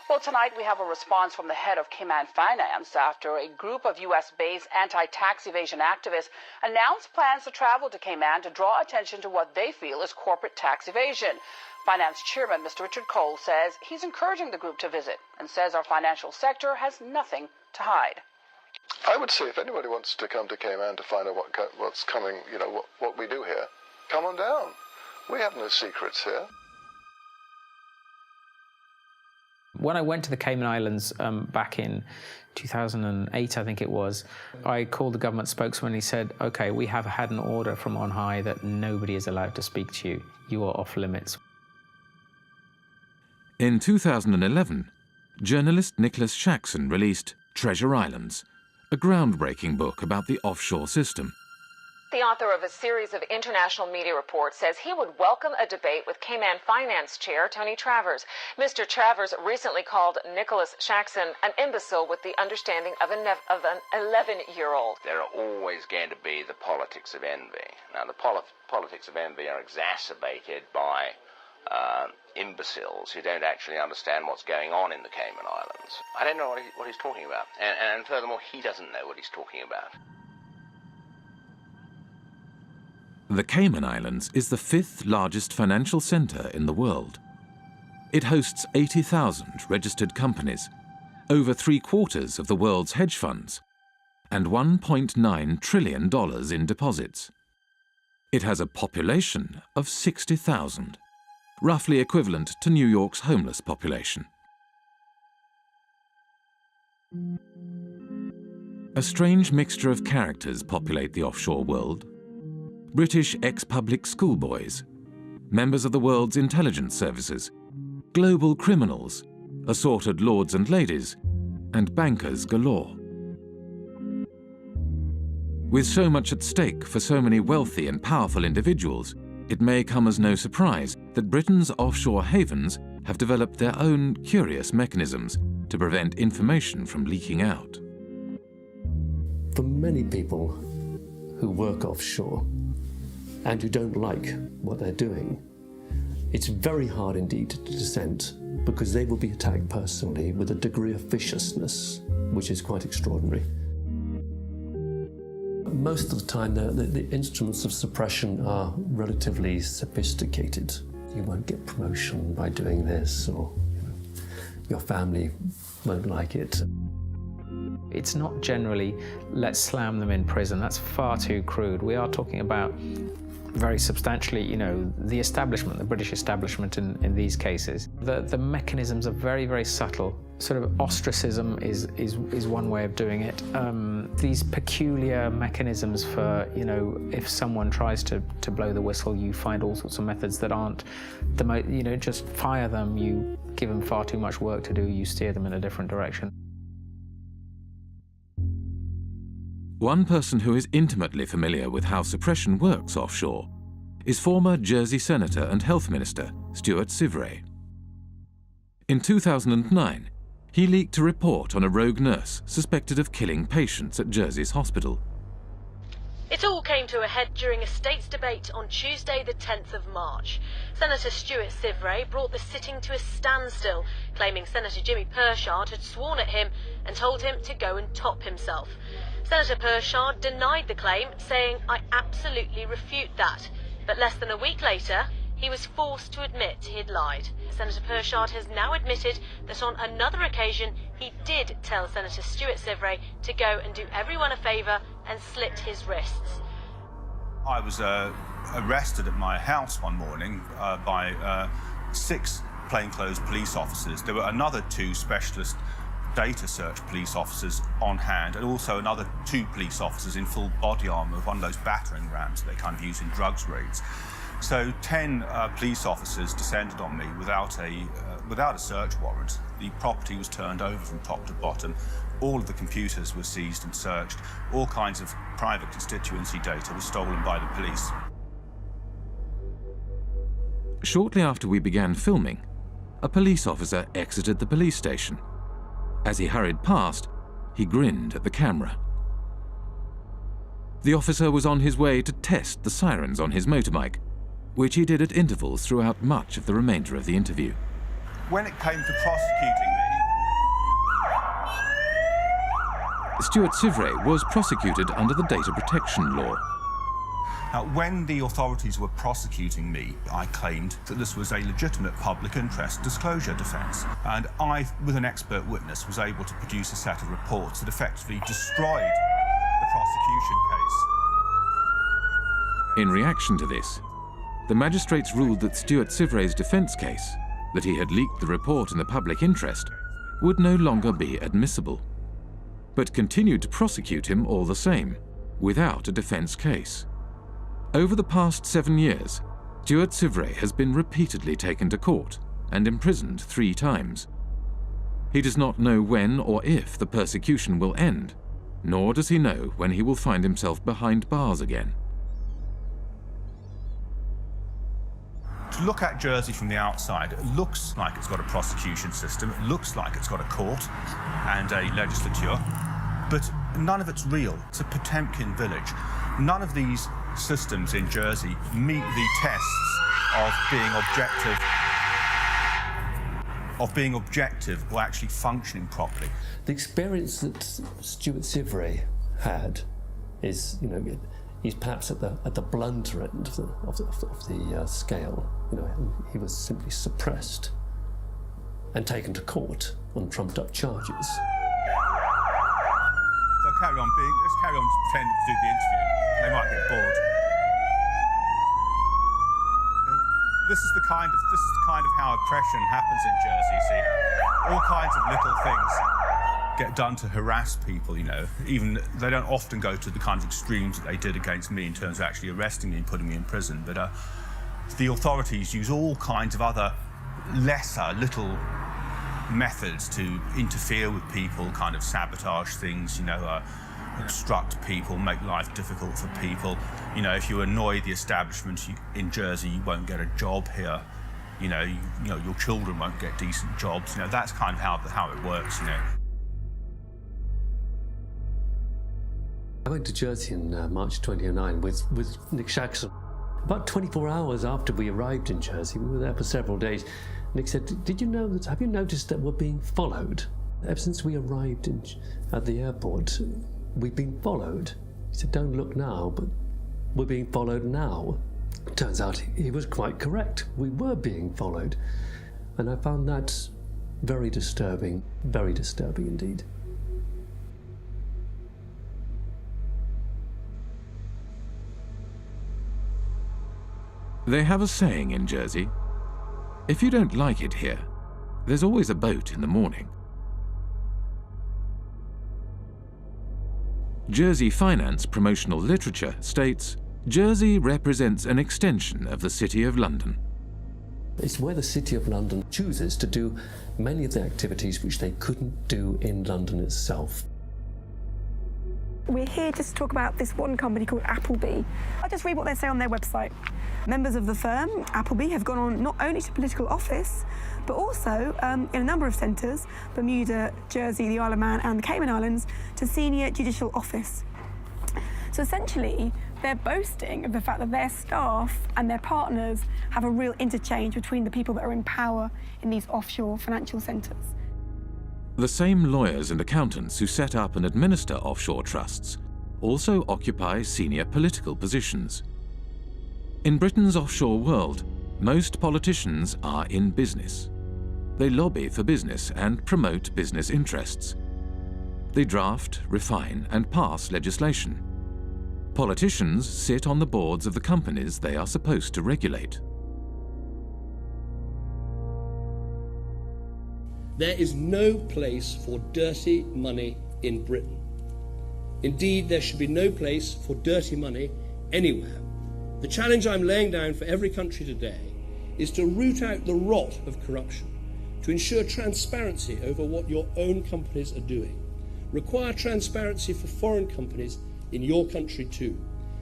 Well, tonight we have a response from the head of Cayman Finance after a group of U.S.-based anti-tax evasion activists announced plans to travel to Cayman to draw attention to what they feel is corporate tax evasion. Finance Chairman Mr. Richard Cole says he's encouraging the group to visit and says our financial sector has nothing to hide. I would say if anybody wants to come to Cayman to find out what's coming, you know, what we do here, come on down. We have no secrets here. When I went to the Cayman Islands back in 2008, I think it was, I called the government spokesman and he said, okay, we have had an order from on high that nobody is allowed to speak to you. You are off limits. In 2011, journalist Nicholas Shaxson released Treasure Islands, a groundbreaking book about the offshore system. The author of a series of international media reports says he would welcome a debate with Cayman Finance Chair Tony Travers. Mr. Travers recently called Nicholas Shaxson an imbecile with the understanding of an 11-year-old. There are always going to be the politics of envy. Now, the politics of envy are exacerbated by imbeciles who don't actually understand what's going on in the Cayman Islands. I don't know what he's talking about. And furthermore, he doesn't know what he's talking about. The Cayman Islands is the 5th largest financial centre in the world. It hosts 80,000 registered companies, over 3/4 of the world's hedge funds, and $1.9 trillion in deposits. It has a population of 60,000, roughly equivalent to New York's homeless population. A strange mixture of characters populate the offshore world. British ex-public schoolboys, members of the world's intelligence services, global criminals, assorted lords and ladies, and bankers galore. With so much at stake for so many wealthy and powerful individuals, it may come as no surprise that Britain's offshore havens have developed their own curious mechanisms to prevent information from leaking out. For many people who work offshore and who don't like what they're doing, it's very hard indeed to dissent, because they will be attacked personally with a degree of viciousness which is quite extraordinary. Most of the time the instruments of suppression are relatively sophisticated. You won't get promotion by doing this, or your family won't like it. It's not generally, let's slam them in prison. That's far too crude. We are talking about very substantially, the establishment, the British establishment in these cases. The mechanisms are very, very subtle. Sort of ostracism is one way of doing it. These peculiar mechanisms for, if someone tries to blow the whistle, you find all sorts of methods that aren't the most, just fire them, you give them far too much work to do, you steer them in a different direction. One person who is intimately familiar with how suppression works offshore is former Jersey Senator and Health Minister Stuart Sivray. In 2009, he leaked a report on a rogue nurse suspected of killing patients at Jersey's hospital. It all came to a head during a state's debate on Tuesday the 10th of March. Senator Stuart Sivray brought the sitting to a standstill, claiming Senator Jimmy Pershard had sworn at him and told him to go and top himself. Senator Pershard denied the claim, saying, "I absolutely refute that." But less than a week later, he was forced to admit he'd lied. Senator Pershard has now admitted that on another occasion he did tell Senator Stuart Sivray to go and do everyone a favour and slit his wrists. I was arrested at my house one morning by 6 plainclothes police officers. There were another 2 specialist data search police officers on hand, and also another 2 police officers in full body armour of one of those battering rams that they kind of use in drugs raids. So 10 police officers descended on me without a search warrant. The property was turned over from top to bottom. All of the computers were seized and searched. All kinds of private constituency data was stolen by the police. Shortly after we began filming, a police officer exited the police station. As he hurried past, he grinned at the camera. The officer was on his way to test the sirens on his motorbike, which he did at intervals throughout much of the remainder of the interview. When it came to prosecuting me, Stuart Sivray was prosecuted under the data protection law. Now, when the authorities were prosecuting me, I claimed that this was a legitimate public interest disclosure defence. And I, with an expert witness, was able to produce a set of reports that effectively destroyed the prosecution case. In reaction to this, the magistrates ruled that Stuart Sivray's defence case, that he had leaked the report in the public interest, would no longer be admissible, but continued to prosecute him all the same, without a defence case. Over the past 7 years, Stuart Sivray has been repeatedly taken to court and imprisoned 3 times. He does not know when or if the persecution will end, nor does he know when he will find himself behind bars again. To look at Jersey from the outside, it looks like it's got a prosecution system, it looks like it's got a court and a legislature, but none of it's real. It's a Potemkin village. None of these systems in Jersey meet the tests of being objective or actually functioning properly. The experience that Stuart Sivray had is, he's perhaps at the blunter end of the scale. He was simply suppressed and taken to court on trumped-up charges. So let's carry on pretending to do the interview. They might get bored. This is the kind of how oppression happens in Jersey. You see, all kinds of little things get done to harass people. Even they don't often go to the kind of extremes that they did against me in terms of actually arresting me and putting me in prison. But the authorities use all kinds of other lesser little methods to interfere with people, kind of sabotage things. Obstruct people, make life difficult for people. If you annoy the establishment in Jersey, you won't get a job here. Your children won't get decent jobs. That's kind of how it works. I went to Jersey in March 2009 with Nick Shaxson. About 24 hours after we arrived in Jersey, we were there for several days. Nick said, have you noticed that we're being followed? Ever since we arrived at the airport, we've been followed. He said, don't look now, but we're being followed now. Turns out he was quite correct. We were being followed. And I found that very disturbing indeed. They have a saying in Jersey, if you don't like it here, there's always a boat in the morning. Jersey Finance promotional literature states, Jersey represents an extension of the City of London. It's where the City of London chooses to do many of the activities which they couldn't do in London itself. We're here just to talk about this one company called Appleby. I'll just read what they say on their website. Members of the firm, Appleby, have gone on not only to political office, but also in a number of centres, Bermuda, Jersey, the Isle of Man and the Cayman Islands, to senior judicial office. So essentially, they're boasting of the fact that their staff and their partners have a real interchange between the people that are in power in these offshore financial centres. The same lawyers and accountants who set up and administer offshore trusts also occupy senior political positions. In Britain's offshore world, Most politicians are in business. They lobby for business and promote business interests. They draft, refine, and pass legislation. Politicians sit on the boards of the companies they are supposed to regulate. There is no place for dirty money in Britain. Indeed, there should be no place for dirty money anywhere. The challenge I'm laying down for every country today is to root out the rot of corruption, to ensure transparency over what your own companies are doing, require transparency for foreign companies in your country too,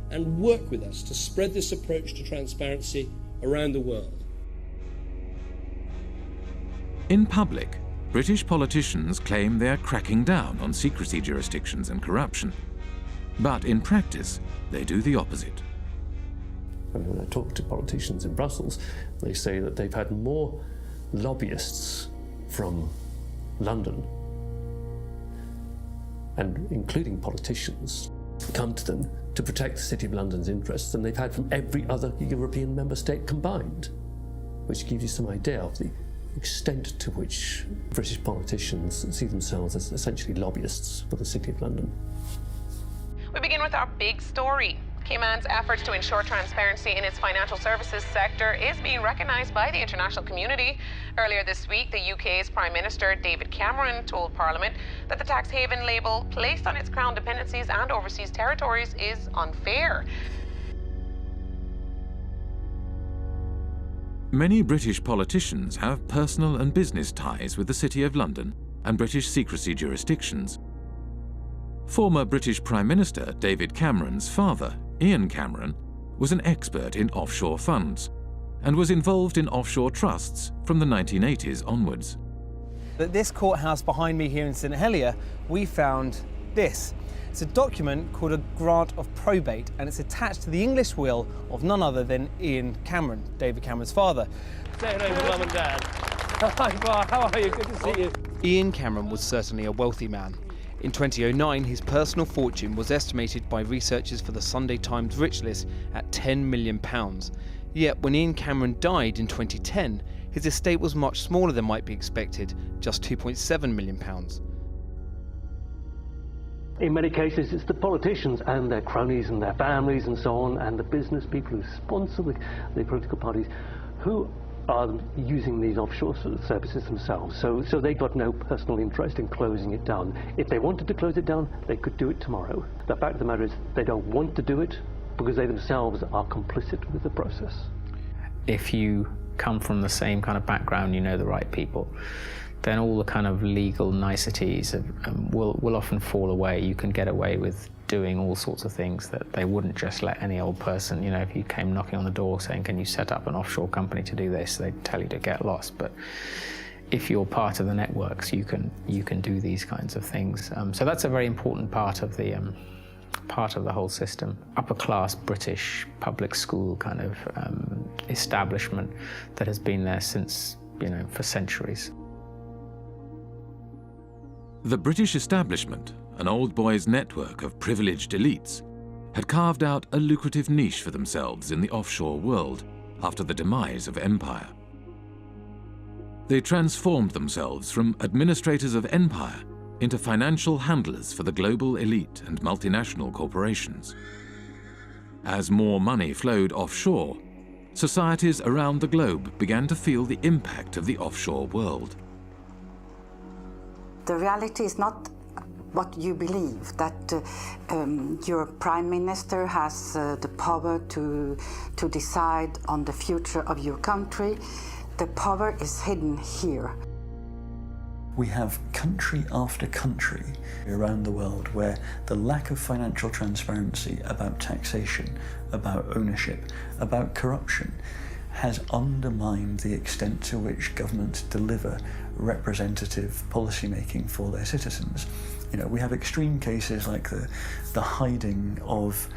and work with us to spread this approach to transparency around the world. In public, British politicians claim they are cracking down on secrecy jurisdictions and corruption. But in practice, they do the opposite. When I talk to politicians in Brussels, they say that they've had more lobbyists from London, and including politicians, come to them to protect the City of London's interests than they've had from every other European member state combined, which gives you some idea of the extent to which British politicians see themselves as essentially lobbyists for the City of London. We begin with our big story. Cayman's efforts to ensure transparency in its financial services sector is being recognised by the international community. Earlier this week, the UK's Prime Minister David Cameron told Parliament that the tax haven label placed on its crown dependencies and overseas territories is unfair. Many British politicians have personal and business ties with the City of London and British secrecy jurisdictions. Former British Prime Minister David Cameron's father, Ian Cameron, was an expert in offshore funds and was involved in offshore trusts from the 1980s onwards. At this courthouse behind me here in St Helier, we found this. It's a document called a grant of probate, and it's attached to the English will of none other than Ian Cameron, David Cameron's father. Say hello to Mum and Dad. Hi, Bar, how are you? Good to see you. Ian Cameron was certainly a wealthy man. In 2009, his personal fortune was estimated by researchers for the Sunday Times Rich List at £10 million. Yet when Ian Cameron died in 2010, his estate was much smaller than might be expected, just £2.7 million. In many cases, it's the politicians and their cronies and their families and so on, and the business people who sponsor the political parties, who are using these offshore services themselves. So they've got no personal interest in closing it down. If they wanted to close it down, they could do it tomorrow. The fact of the matter is they don't want to do it because they themselves are complicit with the process. If you come from the same kind of background, you know the right people, then all the kind of legal niceties will often fall away. You can get away with doing all sorts of things that they wouldn't just let any old person, you know, if you came knocking on the door saying, can you set up an offshore company to do this, they'd tell you to get lost. But if you're part of the networks, you can do these kinds of things. So that's a very important part of the whole system. Upper class British public school kind of establishment that has been there since, you know, for centuries. The British establishment, an old boys' network of privileged elites, had carved out a lucrative niche for themselves in the offshore world after the demise of empire. They transformed themselves from administrators of empire into financial handlers for the global elite and multinational corporations. As more money flowed offshore, societies around the globe began to feel the impact of the offshore world. The reality is not what you believe, that your prime minister has the power to decide on the future of your country. The power is hidden here. We have country after country around the world where the lack of financial transparency about taxation, about ownership, about corruption has undermined the extent to which governments deliver representative policymaking for their citizens. You know, we have extreme cases like the hiding of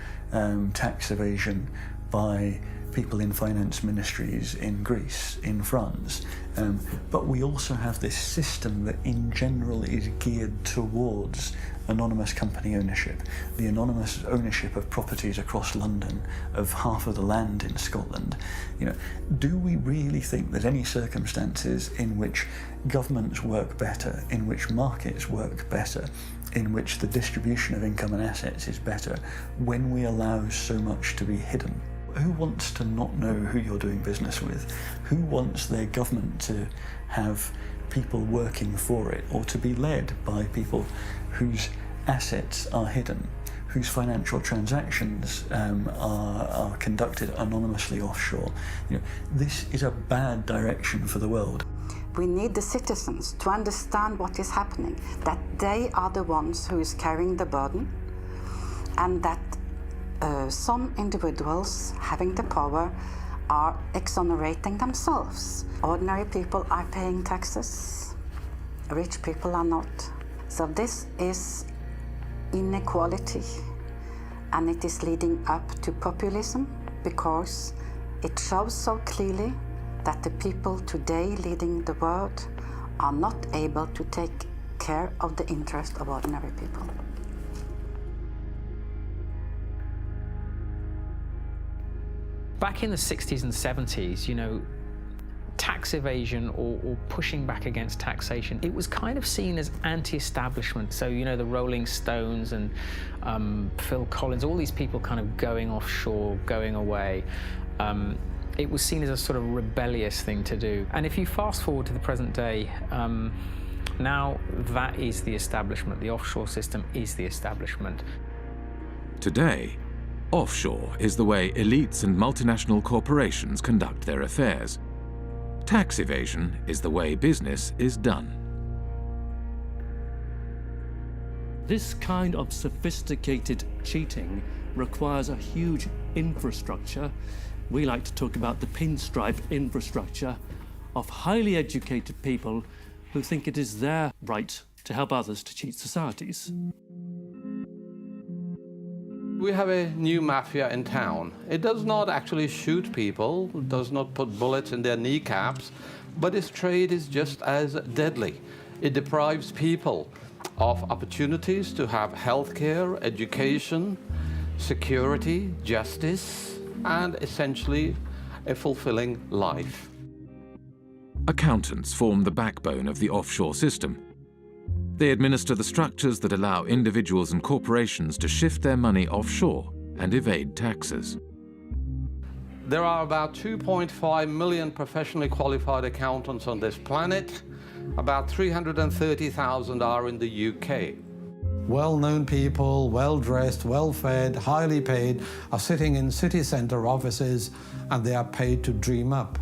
tax evasion by people in finance ministries in Greece, in France, but we also have this system that in general is geared towards anonymous company ownership, the anonymous ownership of properties across London, of half of the land in Scotland. You know, do we really think there's any circumstances in which governments work better, in which markets work better, in which the distribution of income and assets is better, when we allow so much to be hidden? Who wants to not know who you're doing business with? Who wants their government to have people working for it, or to be led by people whose assets are hidden, whose financial transactions are conducted anonymously offshore? You know, this is a bad direction for the world. We need the citizens to understand what is happening, that they are the ones who is carrying the burden, and that some individuals having the power are exonerating themselves. Ordinary people are paying taxes, rich people are not. So this is inequality, and it is leading up to populism, because it shows so clearly that the people today leading the world are not able to take care of the interest of ordinary people. Back in the 60s and 70s, you know, tax evasion or pushing back against taxation, it was kind of seen as anti-establishment. So, you know, the Rolling Stones and Phil Collins, all these people kind of going offshore, going away. It was seen as a sort of rebellious thing to do. And if you fast forward to the present day, now that is the establishment. The offshore system is the establishment. Today, offshore is the way elites and multinational corporations conduct their affairs. Tax evasion is the way business is done. This kind of sophisticated cheating requires a huge infrastructure. We like to talk about the pinstripe infrastructure of highly educated people who think it is their right to help others to cheat societies. We have a new mafia in town. It does not actually shoot people, does not put bullets in their kneecaps, but its trade is just as deadly. It deprives people of opportunities to have healthcare, education, security, justice, and essentially a fulfilling life. Accountants form the backbone of the offshore system. They administer the structures that allow individuals and corporations to shift their money offshore and evade taxes. There are about 2.5 million professionally qualified accountants on this planet. About 330,000 are in the UK. Well-known people, well-dressed, well-fed, highly paid, are sitting in city centre offices, and they are paid to dream up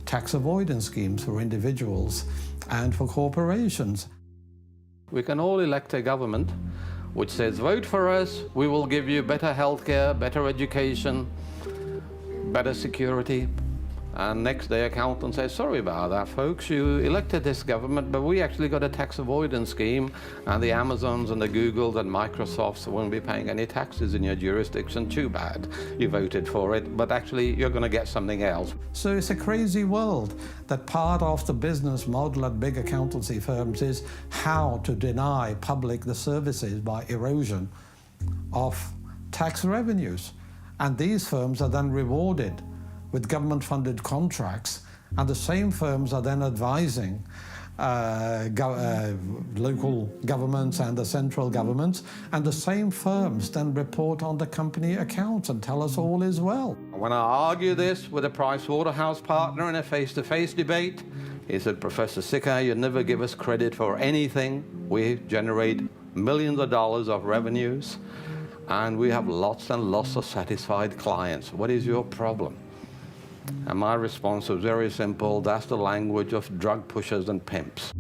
tax avoidance schemes for individuals and for corporations. We can all elect a government which says, vote for us, we will give you better healthcare, better education, better security. And next day accountants say, sorry about that folks, you elected this government, but we actually got a tax avoidance scheme, and the Amazons and the Googles and Microsofts won't be paying any taxes in your jurisdiction. Too bad you voted for it, but actually you're going to get something else. So it's a crazy world that part of the business model at big accountancy firms is how to deny public the services by erosion of tax revenues. And these firms are then rewarded with government-funded contracts, and the same firms are then advising local governments and the central governments, and the same firms then report on the company accounts and tell us all is well. When I argue this with a Pricewaterhouse partner in a face-to-face debate, he said, Professor Sicker, you never give us credit for anything. We generate millions of dollars of revenues, and we have lots and lots of satisfied clients. What is your problem? And my response was very simple, that's the language of drug pushers and pimps.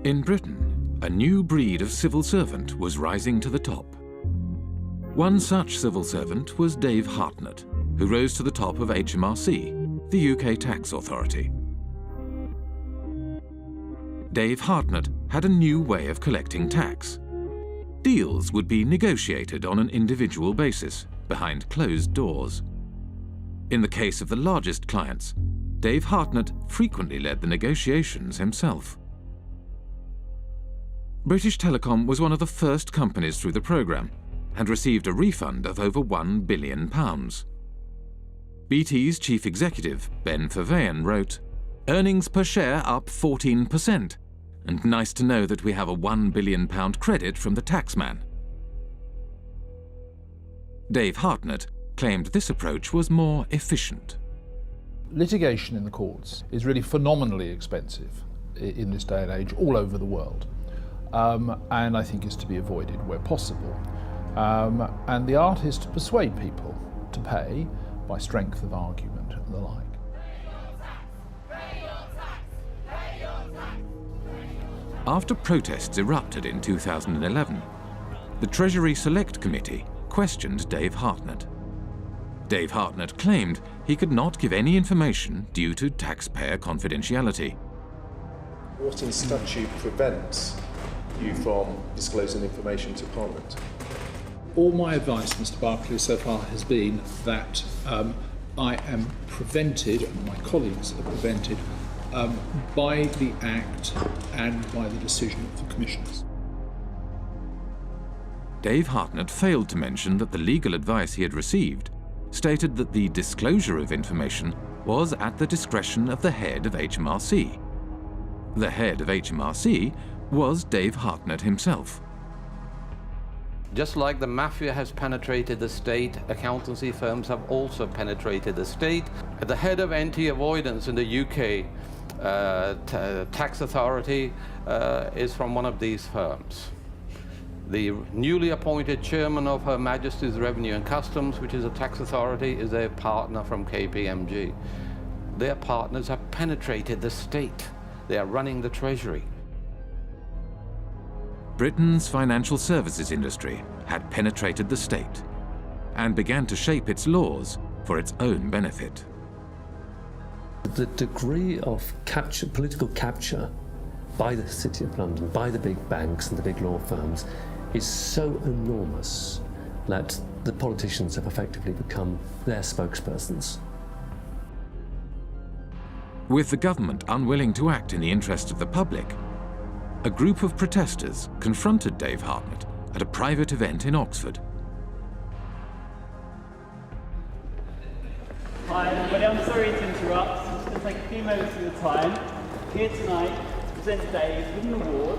In Britain, a new breed of civil servant was rising to the top. One such civil servant was Dave Hartnett, who rose to the top of HMRC, the UK tax authority. Dave Hartnett had a new way of collecting tax. Deals would be negotiated on an individual basis, behind closed doors. In the case of the largest clients, Dave Hartnett frequently led the negotiations himself. British Telecom was one of the first companies through the programme and received a refund of over £1 billion. BT's chief executive, Ben Verweyen, wrote, "Earnings per share up 14%, and nice to know that we have a £1 billion credit from the taxman." Dave Hartnett claimed this approach was more efficient. Litigation in the courts is really phenomenally expensive in this day and age all over the world, and I think is to be avoided where possible. And the art is to persuade people to pay by strength of argument and the like. After protests erupted in 2011, the Treasury Select Committee questioned Dave Hartnett. Dave Hartnett claimed he could not give any information due to taxpayer confidentiality. What in statute prevents you from disclosing information to Parliament? All my advice, Mr. Barclay, so far has been that I am prevented, and my colleagues are prevented, by the Act and by the decision of the Commissioners. Dave Hartnett failed to mention that the legal advice he had received stated that the disclosure of information was at the discretion of the head of HMRC. The head of HMRC was Dave Hartnett himself. Just like the mafia has penetrated the state, accountancy firms have also penetrated the state. At the head of anti-avoidance in the UK, tax authority is from one of these firms. The newly appointed chairman of Her Majesty's Revenue and Customs, which is a tax authority, is a partner from KPMG. Their partners have penetrated the state. They are running the Treasury. Britain's financial services industry had penetrated the state and began to shape its laws for its own benefit. The degree of political capture by the City of London, by the big banks and the big law firms, is so enormous that the politicians have effectively become their spokespersons. With the government unwilling to act in the interest of the public, a group of protesters confronted Dave Hartnett at a private event in Oxford. Hi everybody, I'm sorry to interrupt. I'm just going to take a few moments of your time. Here tonight to present Dave with an award.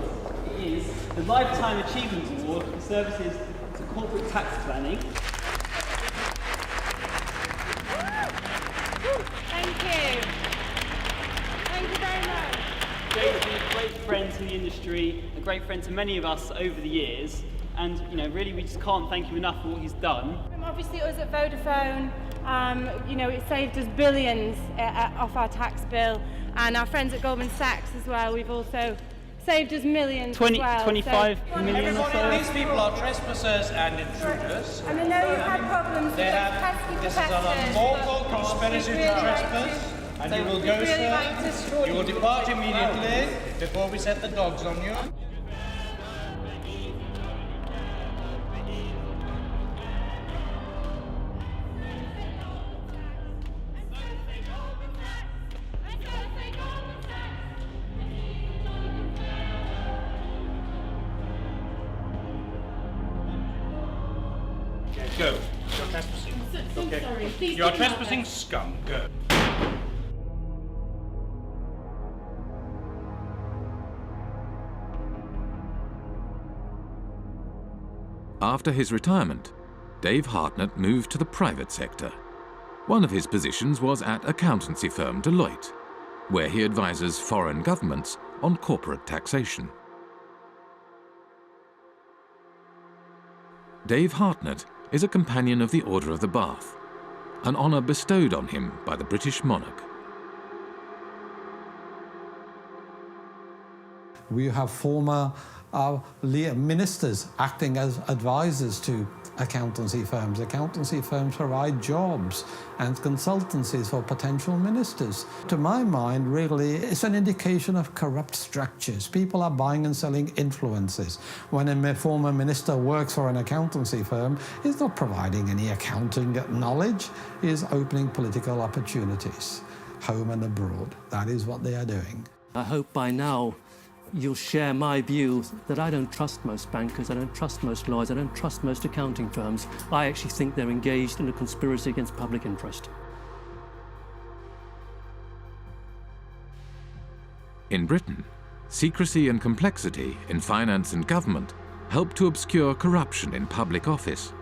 It is the Lifetime Achievement Award for services to corporate tax planning. Thank you. Thank you very much. Dave's been a great friend to the industry, a great friend to many of us over the years, and really we just can't thank him enough for what he's done. Obviously us at Vodafone, it saved us billions off our tax bill, and our friends at Goldman Sachs as well, we've also saved us millions as well. 25 million or so. These people are trespassers and intruders. And I know you've had problems with This is an unlawful conspiracy to trespass. And you will go, sir. You will depart immediately before we set the dogs on you. Go. You're trespassing. So sorry. Please You are trespassing, scum. Go. After his retirement, Dave Hartnett moved to the private sector. One of his positions was at accountancy firm Deloitte, where he advises foreign governments on corporate taxation. Dave Hartnett is a companion of the Order of the Bath, an honour bestowed on him by the British monarch. We have former ministers acting as advisors to accountancy firms. Accountancy firms provide jobs and consultancies for potential ministers. To my mind, really, it's an indication of corrupt structures. People are buying and selling influences. When a former minister works for an accountancy firm, he's not providing any accounting knowledge. He's opening political opportunities, home and abroad. That is what they are doing. I hope by now you'll share my view that I don't trust most bankers, I don't trust most lawyers, I don't trust most accounting firms. I actually think they're engaged in a conspiracy against public interest. In Britain, secrecy and complexity in finance and government help to obscure corruption in public office.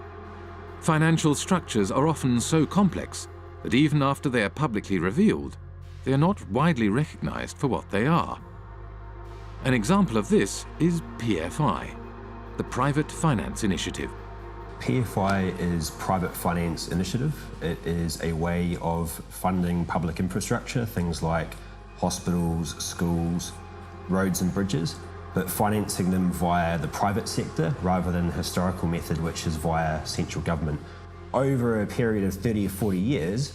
Financial structures are often so complex that even after they are publicly revealed, they are not widely recognized for what they are. An example of this is PFI, the Private Finance Initiative. PFI is Private Finance Initiative. It is a way of funding public infrastructure, things like hospitals, schools, roads and bridges, but financing them via the private sector rather than the historical method, which is via central government. Over a period of 30 or 40 years,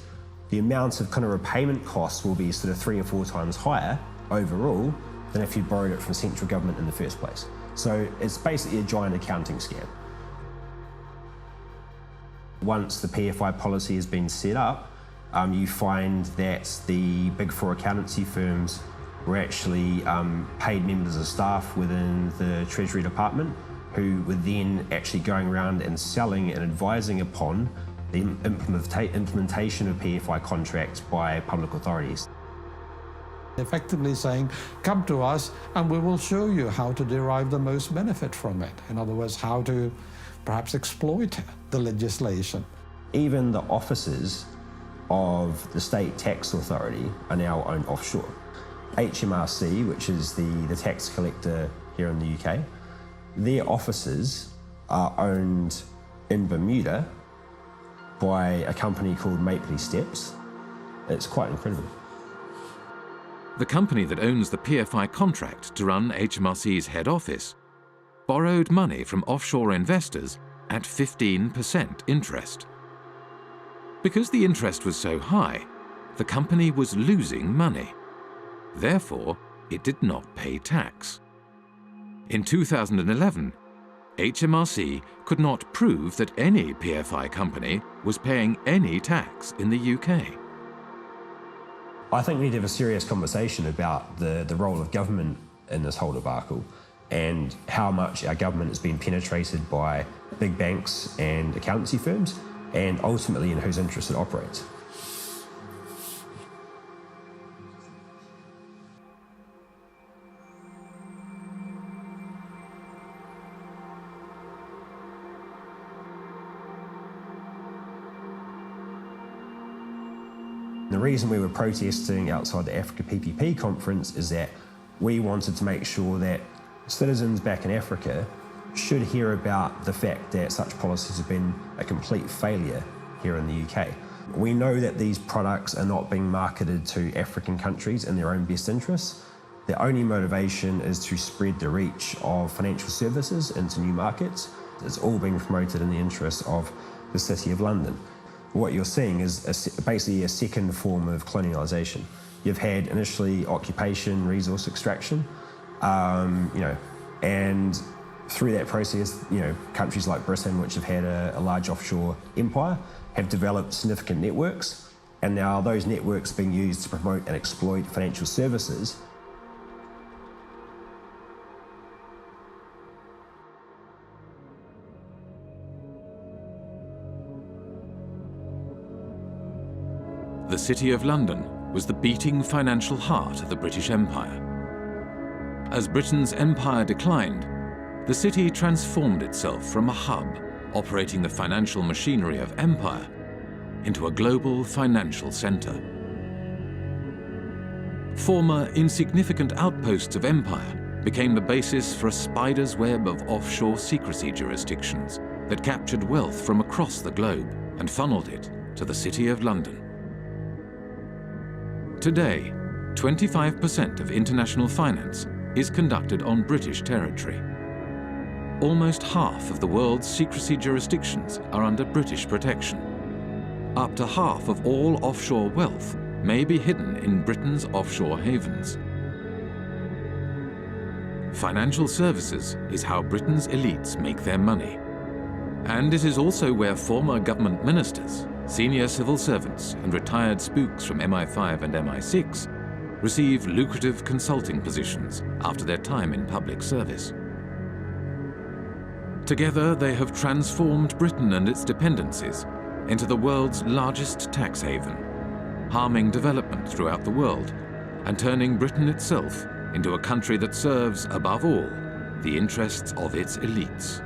the amount of kind of repayment costs will be sort of 3 or 4 times higher overall than if you borrowed it from central government in the first place. So it's basically a giant accounting scam. Once the PFI policy has been set up, you find that the big 4 accountancy firms were actually paid members of staff within the Treasury Department who were then actually going around and selling and advising upon the implementation of PFI contracts by public authorities. Effectively saying, come to us and we will show you how to derive the most benefit from it. In other words, how to perhaps exploit the legislation. Even the offices of the state tax authority are now owned offshore. HMRC, which is the tax collector here in the UK, their offices are owned in Bermuda by a company called Mapley Steps. It's quite incredible. The company that owns the PFI contract to run HMRC's head office borrowed money from offshore investors at 15% interest. Because the interest was so high, the company was losing money. Therefore, it did not pay tax. In 2011, HMRC could not prove that any PFI company was paying any tax in the UK. I think we need to have a serious conversation about the role of government in this whole debacle and how much our government has been penetrated by big banks and accountancy firms and ultimately in whose interest it operates. The reason we were protesting outside the Africa PPP conference is that we wanted to make sure that citizens back in Africa should hear about the fact that such policies have been a complete failure here in the UK. We know that these products are not being marketed to African countries in their own best interests. Their only motivation is to spread the reach of financial services into new markets. It's all being promoted in the interest of the City of London. What you're seeing is basically a second form of colonialisation. You've had initially occupation, resource extraction, and through that process, countries like Britain, which have had a large offshore empire, have developed significant networks, and now those networks are being used to promote and exploit financial services. The City of London was the beating financial heart of the British Empire. As Britain's empire declined, the city transformed itself from a hub operating the financial machinery of empire into a global financial centre. Former insignificant outposts of empire became the basis for a spider's web of offshore secrecy jurisdictions that captured wealth from across the globe and funneled it to the City of London. Today, 25% of international finance is conducted on British territory. almost half of the world's secrecy jurisdictions are under British protection. Up to half of all offshore wealth may be hidden in Britain's offshore havens. Financial services is how Britain's elites make their money. And it is also where former government ministers, senior civil servants, and retired spooks from MI5 and MI6 receive lucrative consulting positions after their time in public service. Together, they have transformed Britain and its dependencies into the world's largest tax haven, harming development throughout the world and turning Britain itself into a country that serves, above all, the interests of its elites.